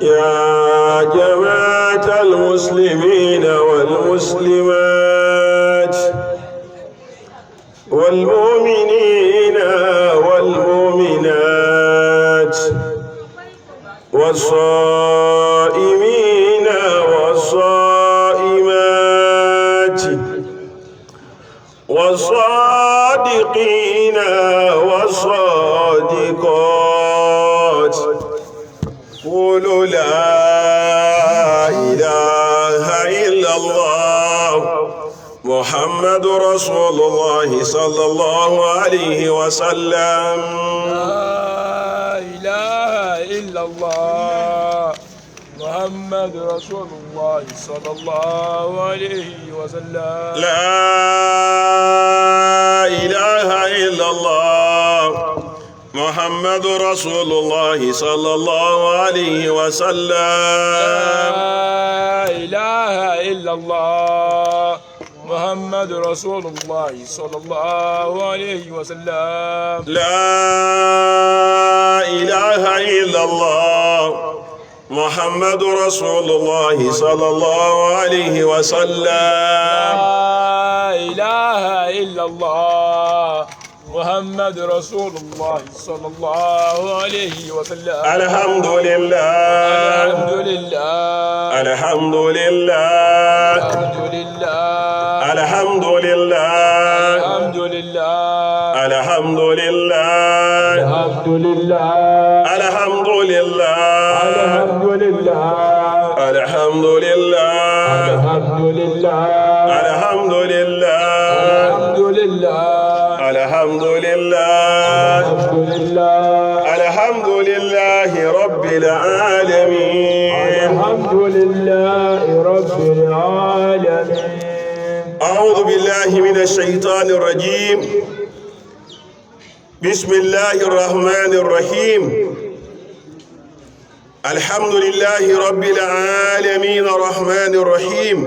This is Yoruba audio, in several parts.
يا جماعة المسلمين والمسلمات والمؤمنين والمؤمنات والصائمين والصائمات والصادقين والصادقات قولوا لا إله إلا الله محمد رسول الله صلى الله عليه وسلم. لا إله إلا الله محمد رسول الله صلى الله عليه وسلم. لا إله إلا الله محمد رسول الله صلى الله عليه وسلم. لا إله إلا الله محمد رسول الله صلى الله عليه وسلم. لا إله إلا الله محمد رسول الله صلى الله عليه وسلم. لا إله إلا الله محمد رسول الله صلى الله عليه وسلم. الحمد لله الحمد لله الحمد لله الحمد لله الحمد لله الحمد لله الحمد لله الحمد لله الحمد لله الحمد لله الحمد لله الحمد لله الحمد لله الحمد لله الحمد لله الحمد لله الحمد لله رب العالمين. الحمد لله رب العالمين. أعوذ بالله من الشيطان الرجيم. بسم الله الرحمن الرحيم. الحمد لله رب العالمين الرحمن الرحيم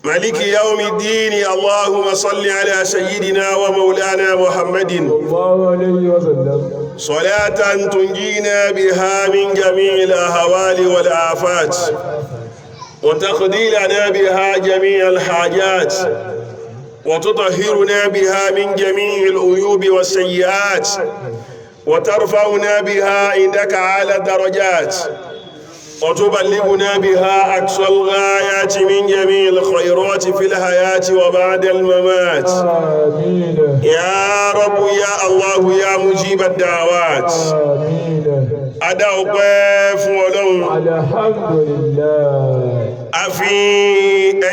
مالك يوم الدين. اللهم صل على سيدنا ومولانا محمد الله عليه وسلم. صلاة تنجينا بها من جميع الأهوال والآفات وتقضي لنا بها جميع الحاجات وتطهرنا بها من جميع العيوب والسيئات وترفعنا بها عندك على الدرجات وتبلغنا بها أقصى الغايات من جميع الخيرات في الحياة وبعد الممات. آمين. يا رب يا الله يا مجيب الدعوات. آمين. أدعوك فولون الحمد لله. أفي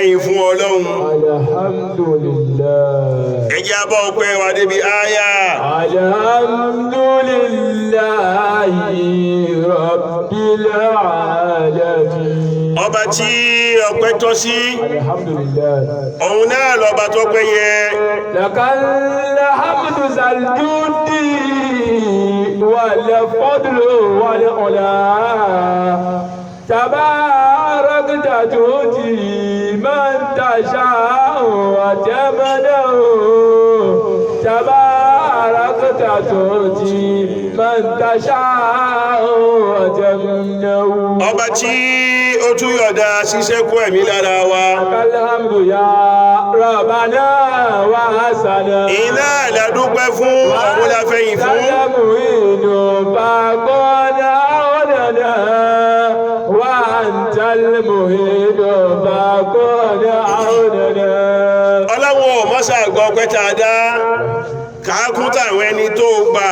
أي فولون الحمد لله. إجابة وعد بآية. الحمد لله رب العالمين. ọba tí ọpẹ́ tọ́ sí الحمد لله. òun náà lọ́ba tó pẹ́ yẹ. لك الحمد ذا الجود والفضل والعلا تباركت تؤتي من تشاء وتمنع تباركت تؤتي من تشاء وتمنع. ọba tí ó tún yọ̀dá ṣíṣẹ́kù ẹ̀mí lára wa. الحمد يا ربنا وحسنا. iná ìlàdúpẹ́ fún ọ̀hún láfẹ́yìn fún. المعين فقد أعوننا وأنت المعين فقد أعوننا. ọlọ́wọ́ mọ́sà gbọ́ pẹ́ta dá káàkún tàwọn ẹni tó gbà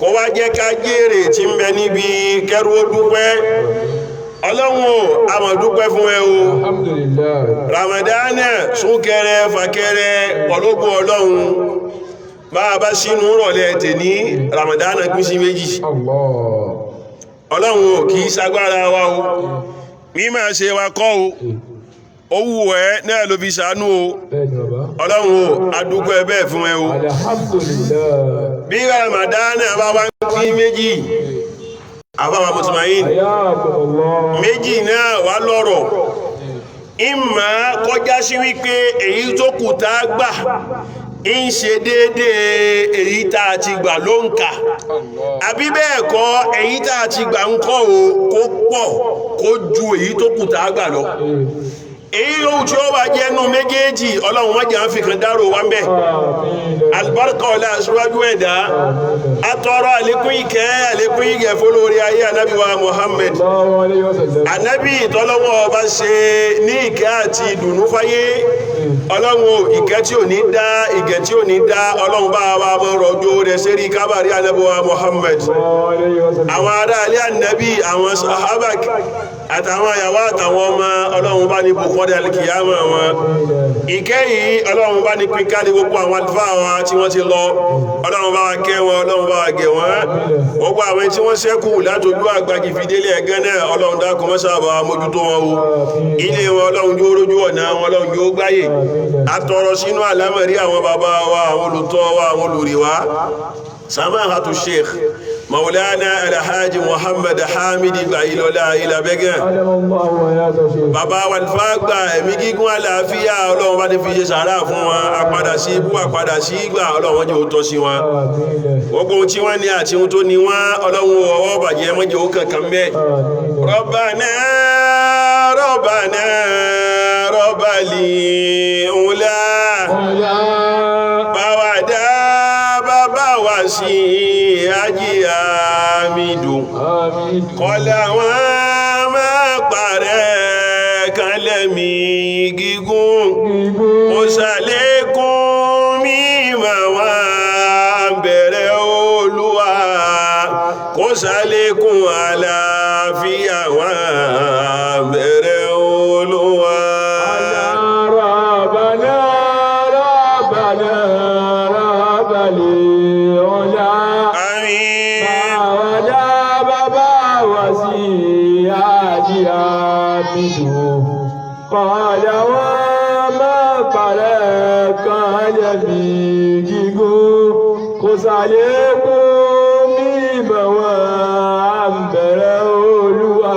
kó wá jẹ́ ká jèrè tí ń bẹ níbi kẹrù ó dúpẹ́. ọlọ́wọ́ àmọ̀dúpẹ́ fún ẹ o. الحمد لله. ramadana súnkẹrẹ fàkẹrẹ ọlọ́gbọ̀n ọlọ́run bá a bá sínú rọ̀lẹ́ tèní ramadana pín sí méjì. الله. ọlọ́run ò kìí ṣagbára wa o mímọ̀ ṣe wa kọ́ o owó ẹ̀ náà ló fi ṣàánú o. بẹ́ẹ̀ni bàbá. ọlọ́run ò adúpẹ́ bẹ́ẹ̀ fún ẹ o. الحمد لله. bí ramadana bá wá ń pín méjì àbáwá mùsùlùmí حياكم الله. méjì náà wá lọ́rọ̀ ìmọ̀ kọjá sí wípé èyí tó kù tá a gbà ń ṣe déédé èyí tá a ti gbà ló ń kà àbí bẹ́ẹ̀ kọ́ èyí tá a ti gbà ń kọ́ o kó pọ̀ kó ju èyí tó kù tá a gbà lọ èyí yóò tí ó bá jẹ́nu méjèèjì ọlọ́run má jẹ́ à ń fi kan dárò wá ń bẹ̀ alibarika ọ̀la aṣíwájú ẹ̀dá atọ́rọ àlékún ìkẹ́ àlékún ìgẹ̀ fólórí ayé anábì wa Muhammad anábì tọ́lọ́wọ́ ọba ṣe ní ìkẹ́ àti ìdùnnú fáyé ọlọ́run ìkẹ́ tí ò ní dá ìgẹ̀ tí ò ní dá ọlọ́run bá wa mọ́ rọ̀jò rẹ̀ sérí kábàrí anábì wa Muhammad àwọn ará alẹ́ anábì àwọn sahaba àtàwọn àyàwó àtàwọn ọmọ ọlọ́run bá ní bukọ́dẹ̀ alìkìyàmọ̀ wọn ìkẹ́ yìí ọlọ́run bá ní pínká ní gbogbo àwọn àlùfáà wọn tí wọ́n ti lọ ọlọ́run bá wa kẹ́ wọn ọlọ́run bá wa gẹ̀ wọ́n gbogbo àwọn tí wọ́n ṣẹ́kù látòjú àgbàjì fìdílé ẹ̀gẹ́ náà ọlọ́run dákun mọ́sàbà mójútó wọn o ilé wọn ọlọ́run yóò rójú ọ̀nà wọn ọlọ́run yóò gbáyè àtọrọ sínú àlámọ̀rí àwọn bàbá wa àwọn olùtọ́ wa àwọn olùrí wa samahatu sheikh مولانا الحاج محمد حامد بايلولا الى بگان bàbá wa alfagba ẹ̀mí gígùn àlàáfíà Ọlọ́run bá ní fi ṣe sàárà fún wọn àpadà sí ibú àpadà sí ìgbà Ọlọ́run jẹ́ ó tọ́ sí wọn gbogbo tí wọ́n ní àti ohun tó ní wọn Ọlọ́run ọwọ́ bàjẹ́ mọ́jẹ́ ó kankan bẹ́ Rabbana Rabbana Rabbali ula bàwàdá bàbá wa sí ají àmìdù kọlá wọn máa parẹ́ kan lẹ́mí gígùn ó ṣàlékún mímọ̀ wọn bẹ̀rẹ̀ Olúwa kó ṣàlékún àlàáfíà wọn bẹ̀rẹ̀ Olúwa. Kọ̀ọ̀dà wọn máa parẹ́ kan lẹ́bí gígùn kò ṣàlékún mímọ̀ wọn à ń bẹ̀rẹ̀ Olúwa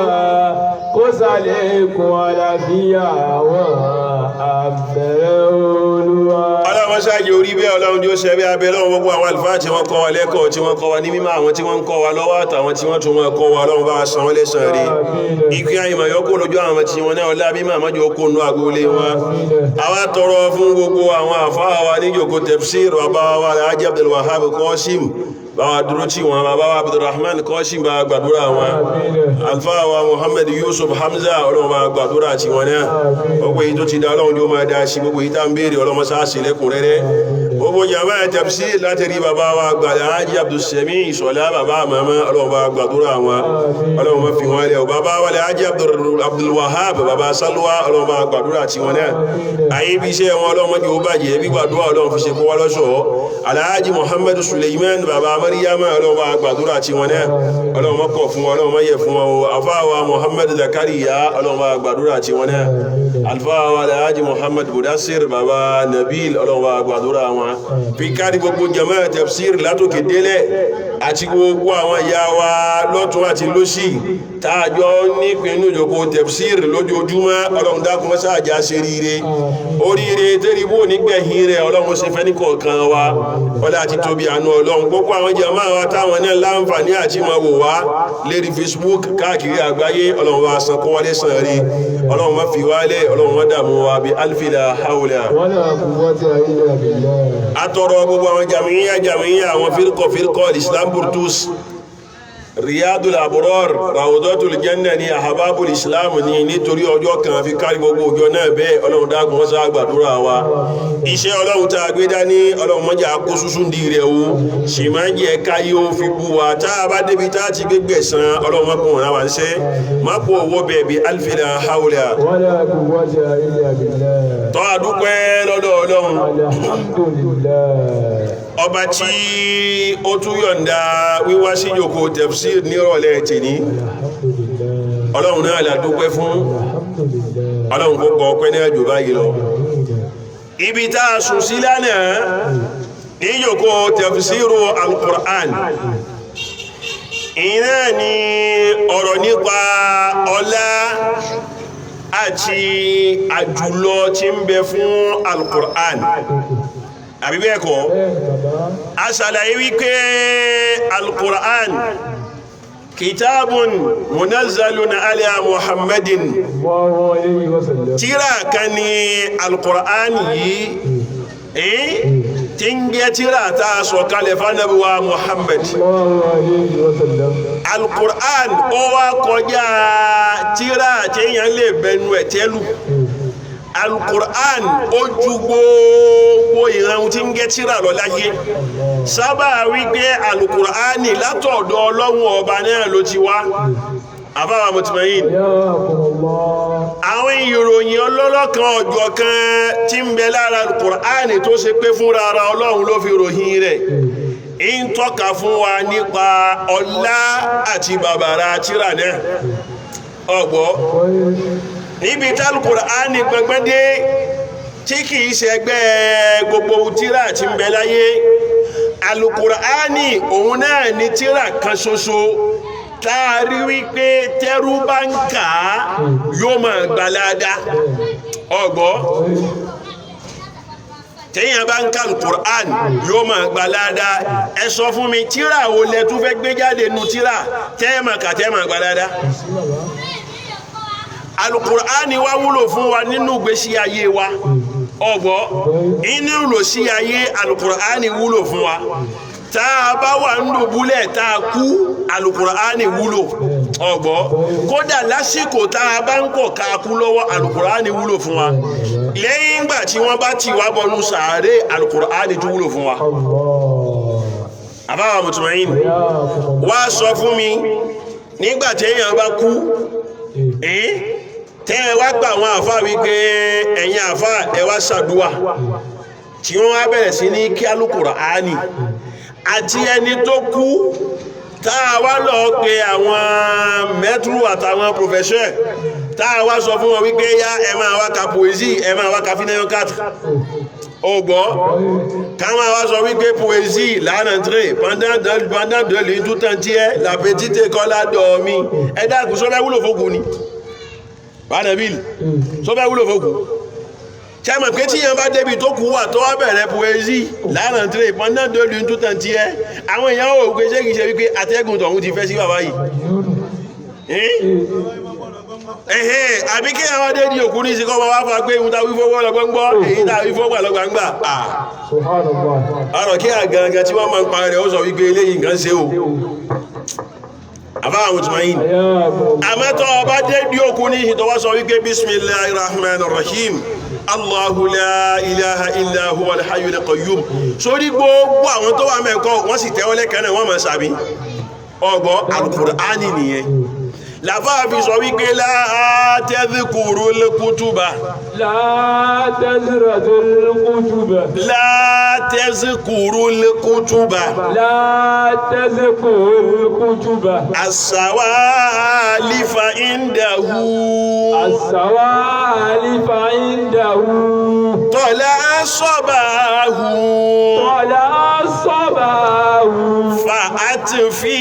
kò ṣàlékún àlàáfíà wọn à ń bẹ̀rẹ̀ Olúwa. Ọlọ́run ṣáàjì orí bẹ́ẹ̀ Ọlọ́run tí ó ṣe bí abẹ́ lọ́wọ́ gbogbo àwọn àlùfáà tí wọ́n kọ́ wa lẹ́kọ̀ọ́ tí wọ́n kọ́ wa ní mímọ̀ àwọn tí wọ́n ń kọ́ wa lọ́wọ́ àtàwọn tí wọ́n tún máa kọ́ wa Ọlọ́run bá san wọ́n lẹ́san rí ikú àyìnbá yọkó lójú àwọn tí wọ́n náà ọlá bí màmá jọ kó nú agboolé wọn àwa tọrọ fún gbogbo àwọn àfáà wa níjòkó tafsir bàbá wa Alhaji Abdul Wahab Qasim báwa dúró tí wọn bàbá wa Abdulrahman Qasim bá gbàdúrà wọn alfáà wa Muhammad Yusuf Hamza Ọlọ́run bá gbàdúrà tí wọn náà gbogbo èyí tó ti dá Ọlọ́run jó máa dá sí gbogbo èyí tá ń béèrè Ọlọ́run sáà sí lẹ́kùn rẹ́rẹ́ gbogbo jàmá tafsir láti rí bàbá wa gbàdá Haji Abdulsami Ìṣọ̀lá bàbá màmá Ọlọ́run bá gbàdúrà wọn Ọlọ́run má fi wọn lẹ̀ bàbá wa Haji Abdul Wahab bàbá Salwa Ọlọ́run bá gbàdúrà tí wọn náà ayé bí iṣẹ́ wọn Ọlọ́run mọ́jọ́ bàjẹ́ bí gbàdúrà Ọlọ́run fi ṣe kó wá lọ́ṣọ̀ọ́ Alhaji Muhammad Suleiman bàbá Maryama Ọlọ́run bá gbàdúrà tí wọn náà Ọlọ́run má kọ̀ fún wọn Ọlọ́run má yẹ̀ fún wọn àfáàwà Muhammad Zakariya Ọlọ́run bá gbàdúrà tí wọn náà alfáàwà Alhaji Muhammad Budassir bàbá Nabil Ọlọ́run bá gbàdúrà wọn fi kárí gbogbo jama tafsir látòkè délẹ̀ àti gbogbo àwọn ìyá wa lọ́tún àti lósì tààjọ nípinnu ìjòkó tafsir lójoojúmọ́ Ọlọ́run dákun mọ́sá àjá ṣe ríire oríire tẹ́rìbó nígbẹ̀yìn rẹ̀ Ọlọ́run ṣe fẹ́ ní kọ̀ọ̀kan wa ọlá àti tóbi àánú Ọlọ́run gbogbo àwọn jama wa táwọn náà láǹfààní àti máa wò wá lérí Facebook káàkiri àgbáyé Ọlọ́run wa san kó wálé san rí Ọlọ́run má fi wálẹ̀ Ọlọ́run má dààmú wa bí alfila haula atọrọ gbogbo àwọn jamiya àwọn firkọ Islam Burtus Riyadul Abrar Rawdatul Janna ní Ahbabul Islam ní nítorí ọjọ́ kan fi kárí gbogbo ọjọ́ náà bẹ́ẹ̀ Ọlọ́run dákun wọ́n sáà gbàdúrà wa iṣẹ́ Ọlọ́run tá a gbé dání Ọlọ́run mọ́jà kó súnsún di rẹ̀ o ṣì máa ń jẹ́ káyé ó fi bú wa tá a bá débi tá a ti gbégbẹ̀ san Ọlọ́run mọ́kùnrin náà wà ń ṣe má kó owó bẹ́ẹ̀ bí alfila haula tọ́ àdúpẹ́ lọ́dọ̀ Ọlọ́run ọba tí ó tún yọ̀ǹda wíwá sí ìjòkó tafsir ní ọ̀rọ̀lẹ́ tèní Ọlọ́run náà la dúpẹ́ fún Ọlọ́run kó gbọ́ ọpẹ́ náà jù báyìí lọ ibi tá a sùn sí lánàá ní ìjòkó tafsiru al-Qur'an iná ni ọ̀rọ̀ nípa ọlá àti àjùlọ tí ń bẹ fún al-Qur'an àbí bẹ́ẹ̀ kọ́ a ṣàlàyé wípé al-Qur'an kitabun munazzalun ala Muhammadin tírà kan ní al-Qur'an yìí tí ń jẹ́ tírà tá a sọ kalẹ̀ fánàbí wa Muhammad al-Qur'an ó wá kọjá tírà tí yẹn lè bẹnu ẹ̀ tẹ́lù al-Qur'an ó ju gbogbo ìran tí ń jẹ́ tírà lọ láyé sábà wípé al-Qur'an látọ̀dọ̀ Ọlọ́run ọba náà ló ti wá àbáwà mutmain àwọn ìròyìn ọlọ́lọ́kan ọjọ́ kan tí ń bẹ lára al-Qur'an tó ṣe pé fúnra ara Ọlọ́run ló fi ròyìn rẹ̀ ń tọ́ka fún wa nípa ọlá àti bàbàrà tírà náà ọgbọ́ níbi tí al-Qur'an gbẹgbẹ́dé tí kìí ṣẹgbẹ́ gbogbo tírà tí ń bẹ láyé al-Qur'an òun náà ni tírà kan ṣoṣo táàrí wípé tẹ́rú bá ń kà á yóò máa gbalada ọgbọ́ tẹ́yìn bá ń ka al-Qur'an yóò máa gbalada ẹ sọ fún mi tírà wo lẹ tún fẹ́ gbé jáde nu tírà tẹ́ẹ̀mà kà tẹ́ẹ̀mà gbalada al-Qur'an wá wúlò fún wa nínú ìgbésí ayé wa ọgbọ́ inú lò sí ayé al-Qur'an wúlò fún wa tá a bá wà ń dùbúlẹ̀ tá a kú al-Qur'an wúlò ọgbọ́ kódà lásìkò tá a bá ń kọ̀ ká kú lọ́wọ́ al-Qur'an wúlò fún wa lẹ́yìn ìgbà tí wọ́n bá ti wá bọnú sàárè al-Qur'an tó wúlò fún wa àbáwà mutmain wá sọ fún mi nígbà tí èèyàn bá kú tẹ́ wá gbà àwọn àfá wípé ẹ̀yin àfá ẹ wá ṣàdúà tí wọ́n wá bẹ̀rẹ̀ sí ní kí al-Qur'an àti ẹni tó kú táà wá lọ pé àwọn mẹ́tùrù àtàwọn professeur táà wá sọ fún wọn wípé yá ẹ máa wá ka poésie ẹ máa wá ka financial carte ọgbọ́ ká máa wá sọ wípé poésie l'entrée pendant de l'île tout entier la petite école a dormi ẹ̀dá kù sọ́bẹ̀ wúlò fókù ni bánàbíl sọ́bẹ̀ wúlò fókù chama pé tí yẹn bá débi tó kú wà tó wá bẹ̀rẹ̀ poésie l'entrée pendant de l'île tout entier àwọn èèyàn ò gbé ṣé kìí ṣe wípé atẹ́gùn tọ̀hún ti fẹ́ sí bàbá yìí àbí kí àwọn adé di òkú ní ìsìnkọ́ ma wá fà pé ìhun tàbí fówó lọ́gbọ́ngbọ́ èyí tàbí fówó lọ́gbọ́ngbà ọ̀rọ̀ kí àgangan tí wọ́n ma ń pa rẹ̀ ó sọ wípé eléyìí nǹkan ṣe o àbáwọn mutmain àmẹ́tọ́ ọba dé di òkú ní ìtọ́wọ́ sọ wípé bismillahirrahmanirrahim Allahu la ilaha illa huwal hayyul qayyum sórí gbogbo àwọn tó wà mẹ́kọ́ wọ́n sì tẹ́wọ́lẹ́ kẹ́nà wọ́n ma sàbí ọgbọ́ al-Qur'ani nìyẹn láfáàbí sọ wípé látẹ́zìkúrú lẹ́kútúbà látẹ́zìkúrú as-sawalifa indahu tọ́lá sọ́bàáhù fa'ati fi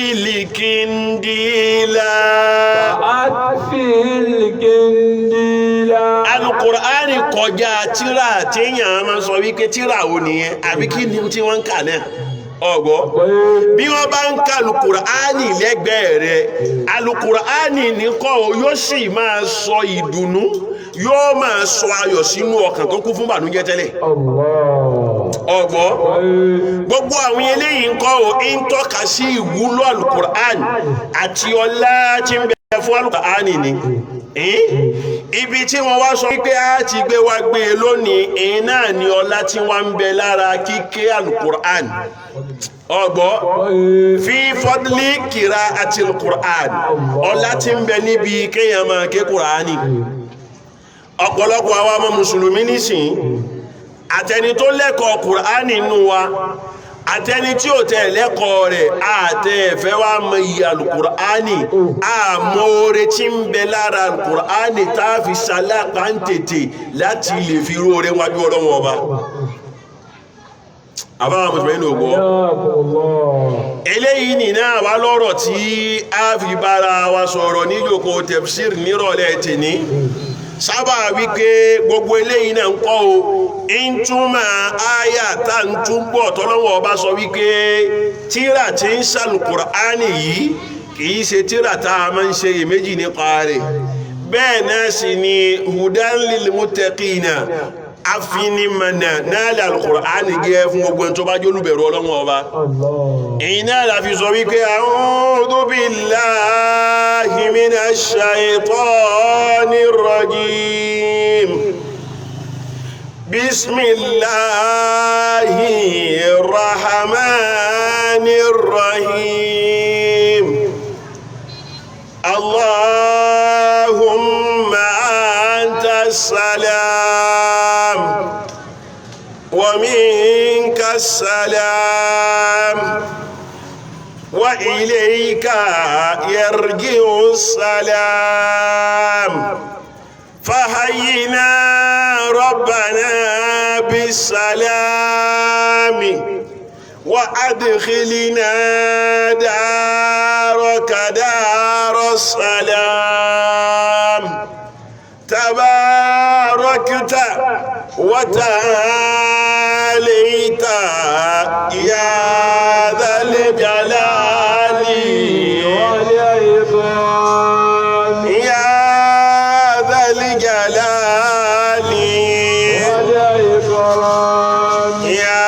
ilikindila al-Qur'ani kọjá tírà tí èyàn máa sọ wípé tírà ò nìyẹn àbí kí ni tí wọ́n ń kà náà ọgbọ́ bí wọ́n bá ń ka al-Qur'ani lẹ́gbẹ̀ẹ́ rẹ̀ al-Qur'ani nìkọ́ yóò sì máa sọ ìdùnnú yóò máa sọ ayọ̀ sínú ọkàn tó kún fún bànújẹ́ tẹ́lẹ̀ ọgbọ́ gbogbo àwọn eléyìí ń kọ́ ń tọ́ka sí ìwúlò al-Qur'an àti ọlá tí ń bẹ fún al-Qur'an ni ibi tí wọ́n wá sọ wípé a ti gbé wá gbé lónìí èyí náà ni ọlá tí wọ́n ń bẹ lára kíké al-Qur'an ọgbọ́ fi fadli qira'ati al-Qur'an ọlá tí ń bẹ níbi kéèyàn máa ké Qur'ani ọ̀pọ̀lọpọ̀ àwọn ọmọ mùsùlùmí nísìn àtẹni tó lẹ́kọ̀ọ́ Qur'ani nínú wa àtẹni tí ó tẹ̀ lẹ́kọ̀ọ́ rẹ̀ àtẹ̀ẹ̀fẹ́ wá mọ iye al-Qur'ani àmọ́ oore tí ń bẹ lára al-Qur'ani táàfi sálápá ń tètè láti lè fi róore wájú ọlọ́wọ́ ọba àbáwọn mùsùlùmí ní ògbọ́ eléyìí nìna wá lọ́rọ̀ tí a fi bára wa sọ̀rọ̀ ní ìjókòó tafsir nírọ̀lẹ́ tèní sábà wípé gbogbo eléyìí náà ń kọ́ o ń túmọ̀ àyà tá ń túbọ̀ tọ́lọ́wọ́ ọba sọ wípé tíra tí ń ṣàlùkùránì yìí kìí ṣe tíra tá a máa ń ṣe iyèméjì nípa rẹ̀ bẹ́ẹ̀ náà sì ni hudan lil muttaqina afinimana náà lè alùkùránì gẹ́ fún gbogbo ẹni tó bá jólúbẹ̀rù ọlọ́wọ́ ọba èyí náà la fi sọ wípé a'udhu billahi minash shaytanir rajim bismillahir rahmanir rahim Allahumma antas salam wa minkas salam wa ilayka yarji'us salam fahayyina rabbana bis salami وأدخلنا دارك دار السلام تباركت وتعاليت يا ذا الجلال والإكرام يا ذا الجلال والإكرام يا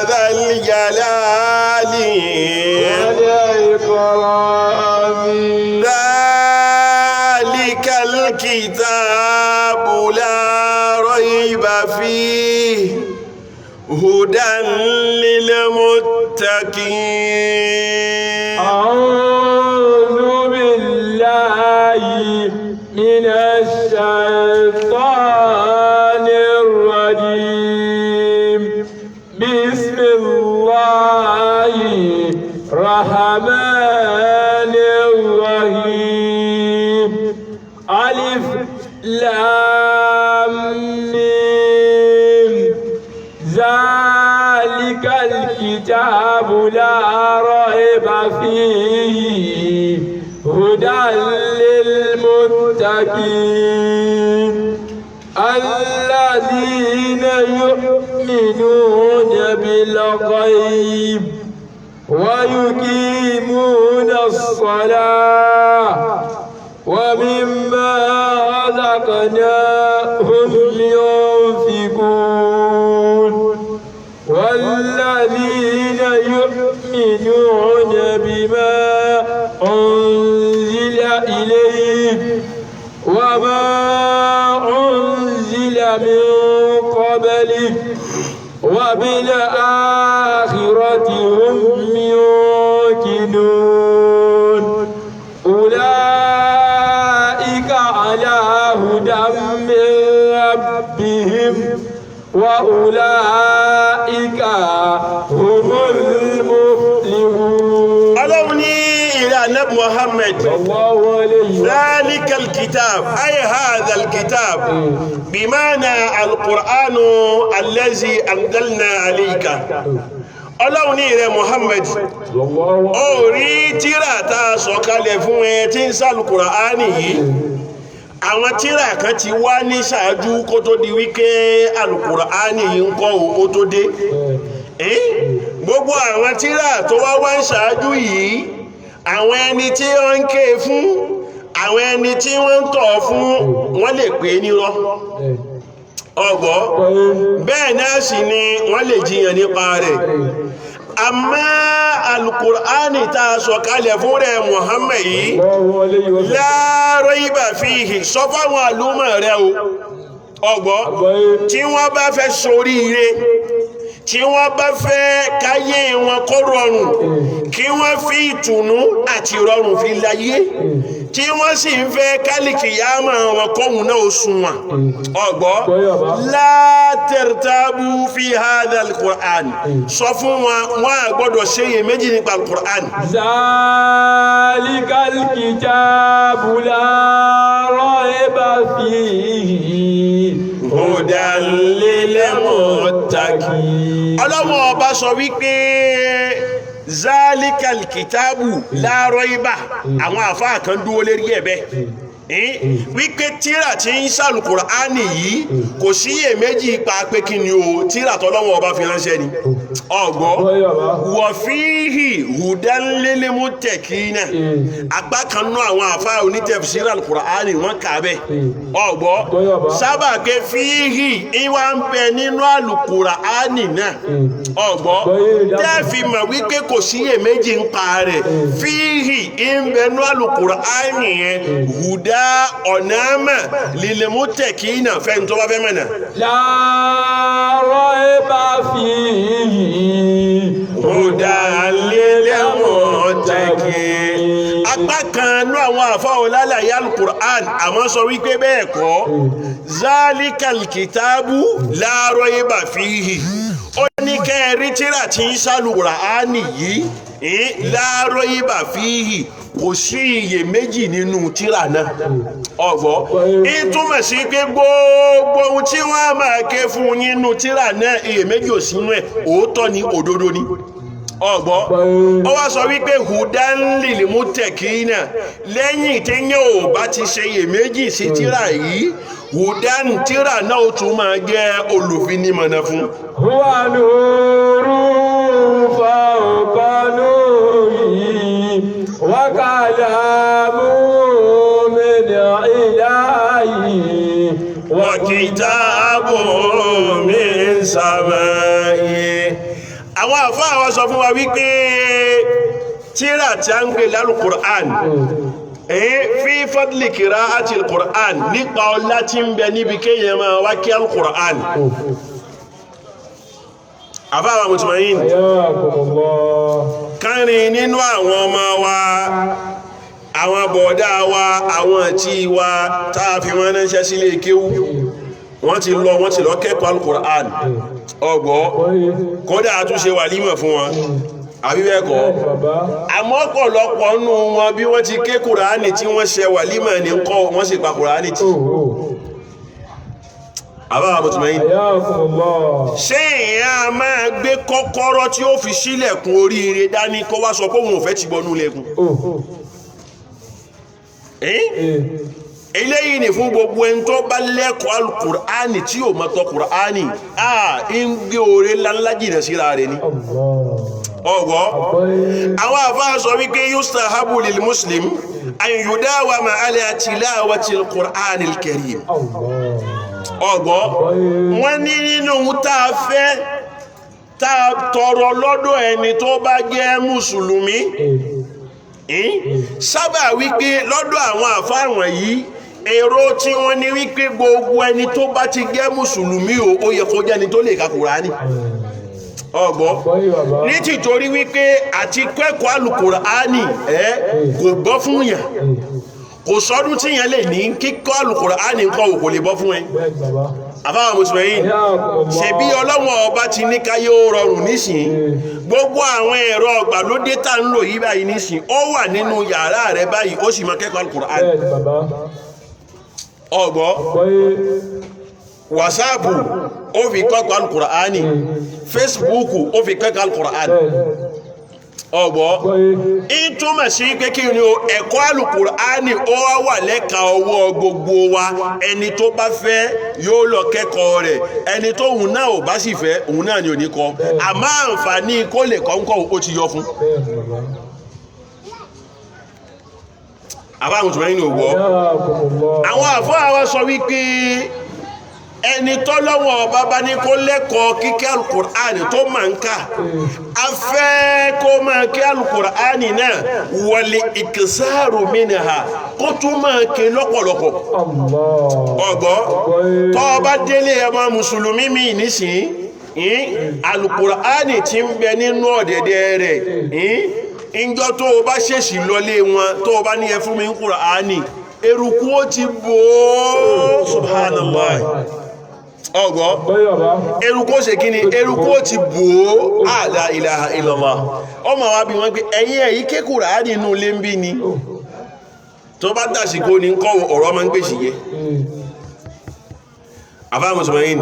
ذلك الكتاب لا ريب فيه هدى للمتقين أعوذ بالله من الشيطان الرجيم بسم الله الرحمن الرحيم ألف لام ميم ذلك الكتاب لا ريب فيه هدى للمتقين الذين يؤمنون بالغيب ويقيمون الصلاة ومما رزقناهم ينفقون والذين يؤمنون بما أنزل إليك وما أنزل من قبلك وبالآخرة هم يوقنون أولئك على هدى من ربهم وأولئك هم المفلحون ألوني إلى نبي محمد الله عليه ذلك الكتاب أي هذا الكتاب بمعنى القرآن الذي أنزلنا عليك Ọlọ́run ní ìrẹ Muhammad ó rí tírà tá a sọ̀kalẹ̀ fún ẹ tí ń ṣàlùkùránì yìí àwọn tírà kan ti wá ní ṣáájú kó tó di wípé àlùkùránì yìí ń kọ́ ó tó dé gbogbo àwọn tírà tó wá ń ṣáájú yìí àwọn ẹni tí wọ́n ń ké fún àwọn ẹni tí wọ́n ń tọ̀ fún wọ́n lè pè é nírọ́ ọgbọ́ bẹ́ẹ̀ náà sì ni wọ́n lè jiyàn nípa rẹ̀ àmọ́ alukur'ani tá a sọ̀kalẹ̀ fún rẹ̀ Muhammad yìí la rayba fihi sọ fáwọn àlùmọ̀ rẹ̀ o ọgbọ́ tí wọ́n bá fẹ́ ṣoríire tí wọ́n bá fẹ́ káyé wọn kó rọrùn kí wọ́n fi ìtùnú àti rọrùn fi láyé tí wọ́n sì ń fẹ́ kálíkì yáàmà wọn kóhun náà sunwọ̀n ọgbọ́ la tartabu fi hadha al-Qur'an sọ fún wọn wọn a gbọ́dọ̀ ṣe iye méjì nípa al-Qur'an. zalikal kitabu la rayba fihi hudan lil muttaqin. ọlọ́wọ́ ọba sọ wípé zalikal kitabu la rayba àwọn àfáà kan dúró lérí ẹ̀bẹ́ wípé tíra tí ń ṣàlùkùránì yìí kò síyèméjì pa pé kí ni o tíra tọ́lọ́wọ́ ọba fi ránṣẹ́ ni ọgbọ́ wọ̀fíhì hùdánlélẹ́mú tẹ̀kínà apá kan náà àwọn àfáà onítẹ̀fsírì àlùkùránì wọ́n kà bẹ́ ọgbọ́ sábà ké fíhì ìwà ń bẹ nínú àlùkùránì náà ọgbọ́ tẹ́ẹ̀fì mọ̀ wípé kò síyèméjì ń pa rẹ̀ fíhì ń bẹ nínú àlùkùránì yẹn hùdá ọ̀nà àmà lílẹ̀mú tẹ̀kínà fẹ́ni tó bá fẹ́ mẹ́nà. láàárọ̀ ẹ bá fi hùdá lílẹ̀mú tẹ̀kínà. apá kan ní àwọn àfáà lálàyé alukur'an àmọ́ sọ wípé bẹ́ẹ̀ kọ́ zalikal kitabu la rayba fihi ó ní kẹ́ẹ̀rí tíra tí ń ṣàlùkùránì yìí la rayba fihi kò sí iyèméjì nínú tíra náà ọgbọ́ ìtumọ̀ sí pé gbogbo ohun tí wọ́n máa ké fún nínú tíra náà iyèméjì ò sínú ẹ̀ òótọ́ ni òdodo ni ọgbọ́ ó wá sọ wípé hudan lil muttaqina lẹ́yìn tí yẹn ò bá ti ṣe iyèméjì sí tíra yìí hudan tíra náà ó tún máa jẹ́ olùfinimọ̀nà fún. huwa nurun fawqa nurihi wa kalamun min ilahi wa kitabun min samai. àwọn àfáà wa sọ fún wa wípé tíra tí a ń gbé lálùkùrán fi fadli qira'ati al-Qur'an nípa ọlá tí ń bẹ níbi kéèyàn máa wá kí al-Qur'an àfáà mutmain kárin nínú àwọn ọmọ wa àwọn bọ̀dá wa àwọn àti wa táà fi wọ́n ránṣẹ́ sílé kéwú wọ́n ti lọ kẹ́kọ̀ọ́ al-Qur'an ọgbọ́ kódà àtúnṣe wàlímọ̀ fún wọn àbí bẹ́ẹ̀ kọ́ àmọ́ ọ̀pọ̀lọpọ̀ nù wọn bí wọ́n ti ké kùránì tí wọ́n ṣe wàlímọ̀ ní kọ́ wọ́n sì pa kùránì tí àbáwà mùtùmẹ́yìn ṣé èèyàn a máa gbé kọ́kọ́rọ́ tí ó fi sílẹ̀kùn oríire dání kó wá sọ pé òun ò fẹ́ ti bọnú lẹ́kùn eléyìí ni fún gbogbo ẹni tó bá lẹ́kọ̀ọ́ alukùránì tí ò mọ́tọ́ kùránì ń gbé oore ńláńlá jìnà síra rẹ̀ ni ọgbọ́ àwọn àfáà sọ wípé yustahabu lil muslim an yudawama ala tilawati al-Qur'ani al-karim ọgbọ́ wọ́n ní nínú tá a fẹ́ tá a tọrọ lọ́dọ̀ ẹni tó bá jẹ́ mùsùlùmí sábà wípé lọ́dọ̀ àwọn àfáà wọ̀nyí èrò tí wọ́n ní wípé gbogbo ẹni tó bá ti jẹ́ mùsùlùmí ó yẹ kó jẹ́ ni tó lè ka Kùránì ọgbọ́ ní tìtorí wípé àti kẹ́kọ̀ọ́ alùkùránì kò bọ́ fún yàn kò sọ́dún tí yàn lè ní kíkọ́ alùkùránì nǹkan ò kò lè bọ́ fún ẹ àfáwọn mùsùlùmí ṣe bí Ọlọ́hun ọba ti ní káyé ó rọrùn nísìn gbogbo àwọn ẹ̀rọ ọgbàlódé tá ń lò yí báyìí nísìn ó wà nínú yàrá rẹ báyìí ó sì máa kẹ́kọ̀ọ́ alùkùránì ọgbọ́ whatsapp ó fi kẹ́kọ̀ọ́ alùkùránì facebook ó fi kẹ́kọ̀ọ́ alùkùránì ọgbọ́ ìtumọ̀ sí pé kí ni o ẹ̀kọ́ alùkùránì ó wà lẹ́ka ọwọ́ gbogbo wa ẹni tó bá fẹ́ yóò lọ kẹ́kọ̀ọ́ rẹ̀ ẹni tó hùn náà ò bá sì fẹ́ òun náà ni ò ní kọ́ àmọ́ àǹfààní kó lè kọ́ńkọ́ ó ti yọ fún àbáhùn tùmọ̀ nínú ògbọ́ àwọn àfọ́ àwọn sọ wípé ẹni tọ́lọ́wọ́ ọba bá ní kó lẹ́kọ̀ọ́ kíkẹ́ alùkùránì tó máa ń ká a fẹ́ kó máa kí alùkùránì náà wọlé ìkẹsàárù minha kó tún máa ké lọ́pọ̀lọpọ̀ ọgbọ́ tọ́ ọba délé ẹmọ mùsùlùmí mi nísìn alùkùránì tí ń bẹ nínú ọ̀dẹ̀dẹ̀ rẹ̀ ìjọ tó o bá ṣèṣì lọlé wọn tó o bá ní ẹ fún mi ń Kùránì eruku ó ti bò ó subhanallah ọgbọ́ eruku ó ṣe kí ni eruku ó ti bò ó la ilaha illallah ọmọ wa bí wọ́n pé ẹ̀yin èyí ké Kùránì inú ilé ń bí ni tó bá dàsìkò ní kọ́ ọ̀rọ̀ máa ń gbèsì yẹ àfáà mùsùlùmí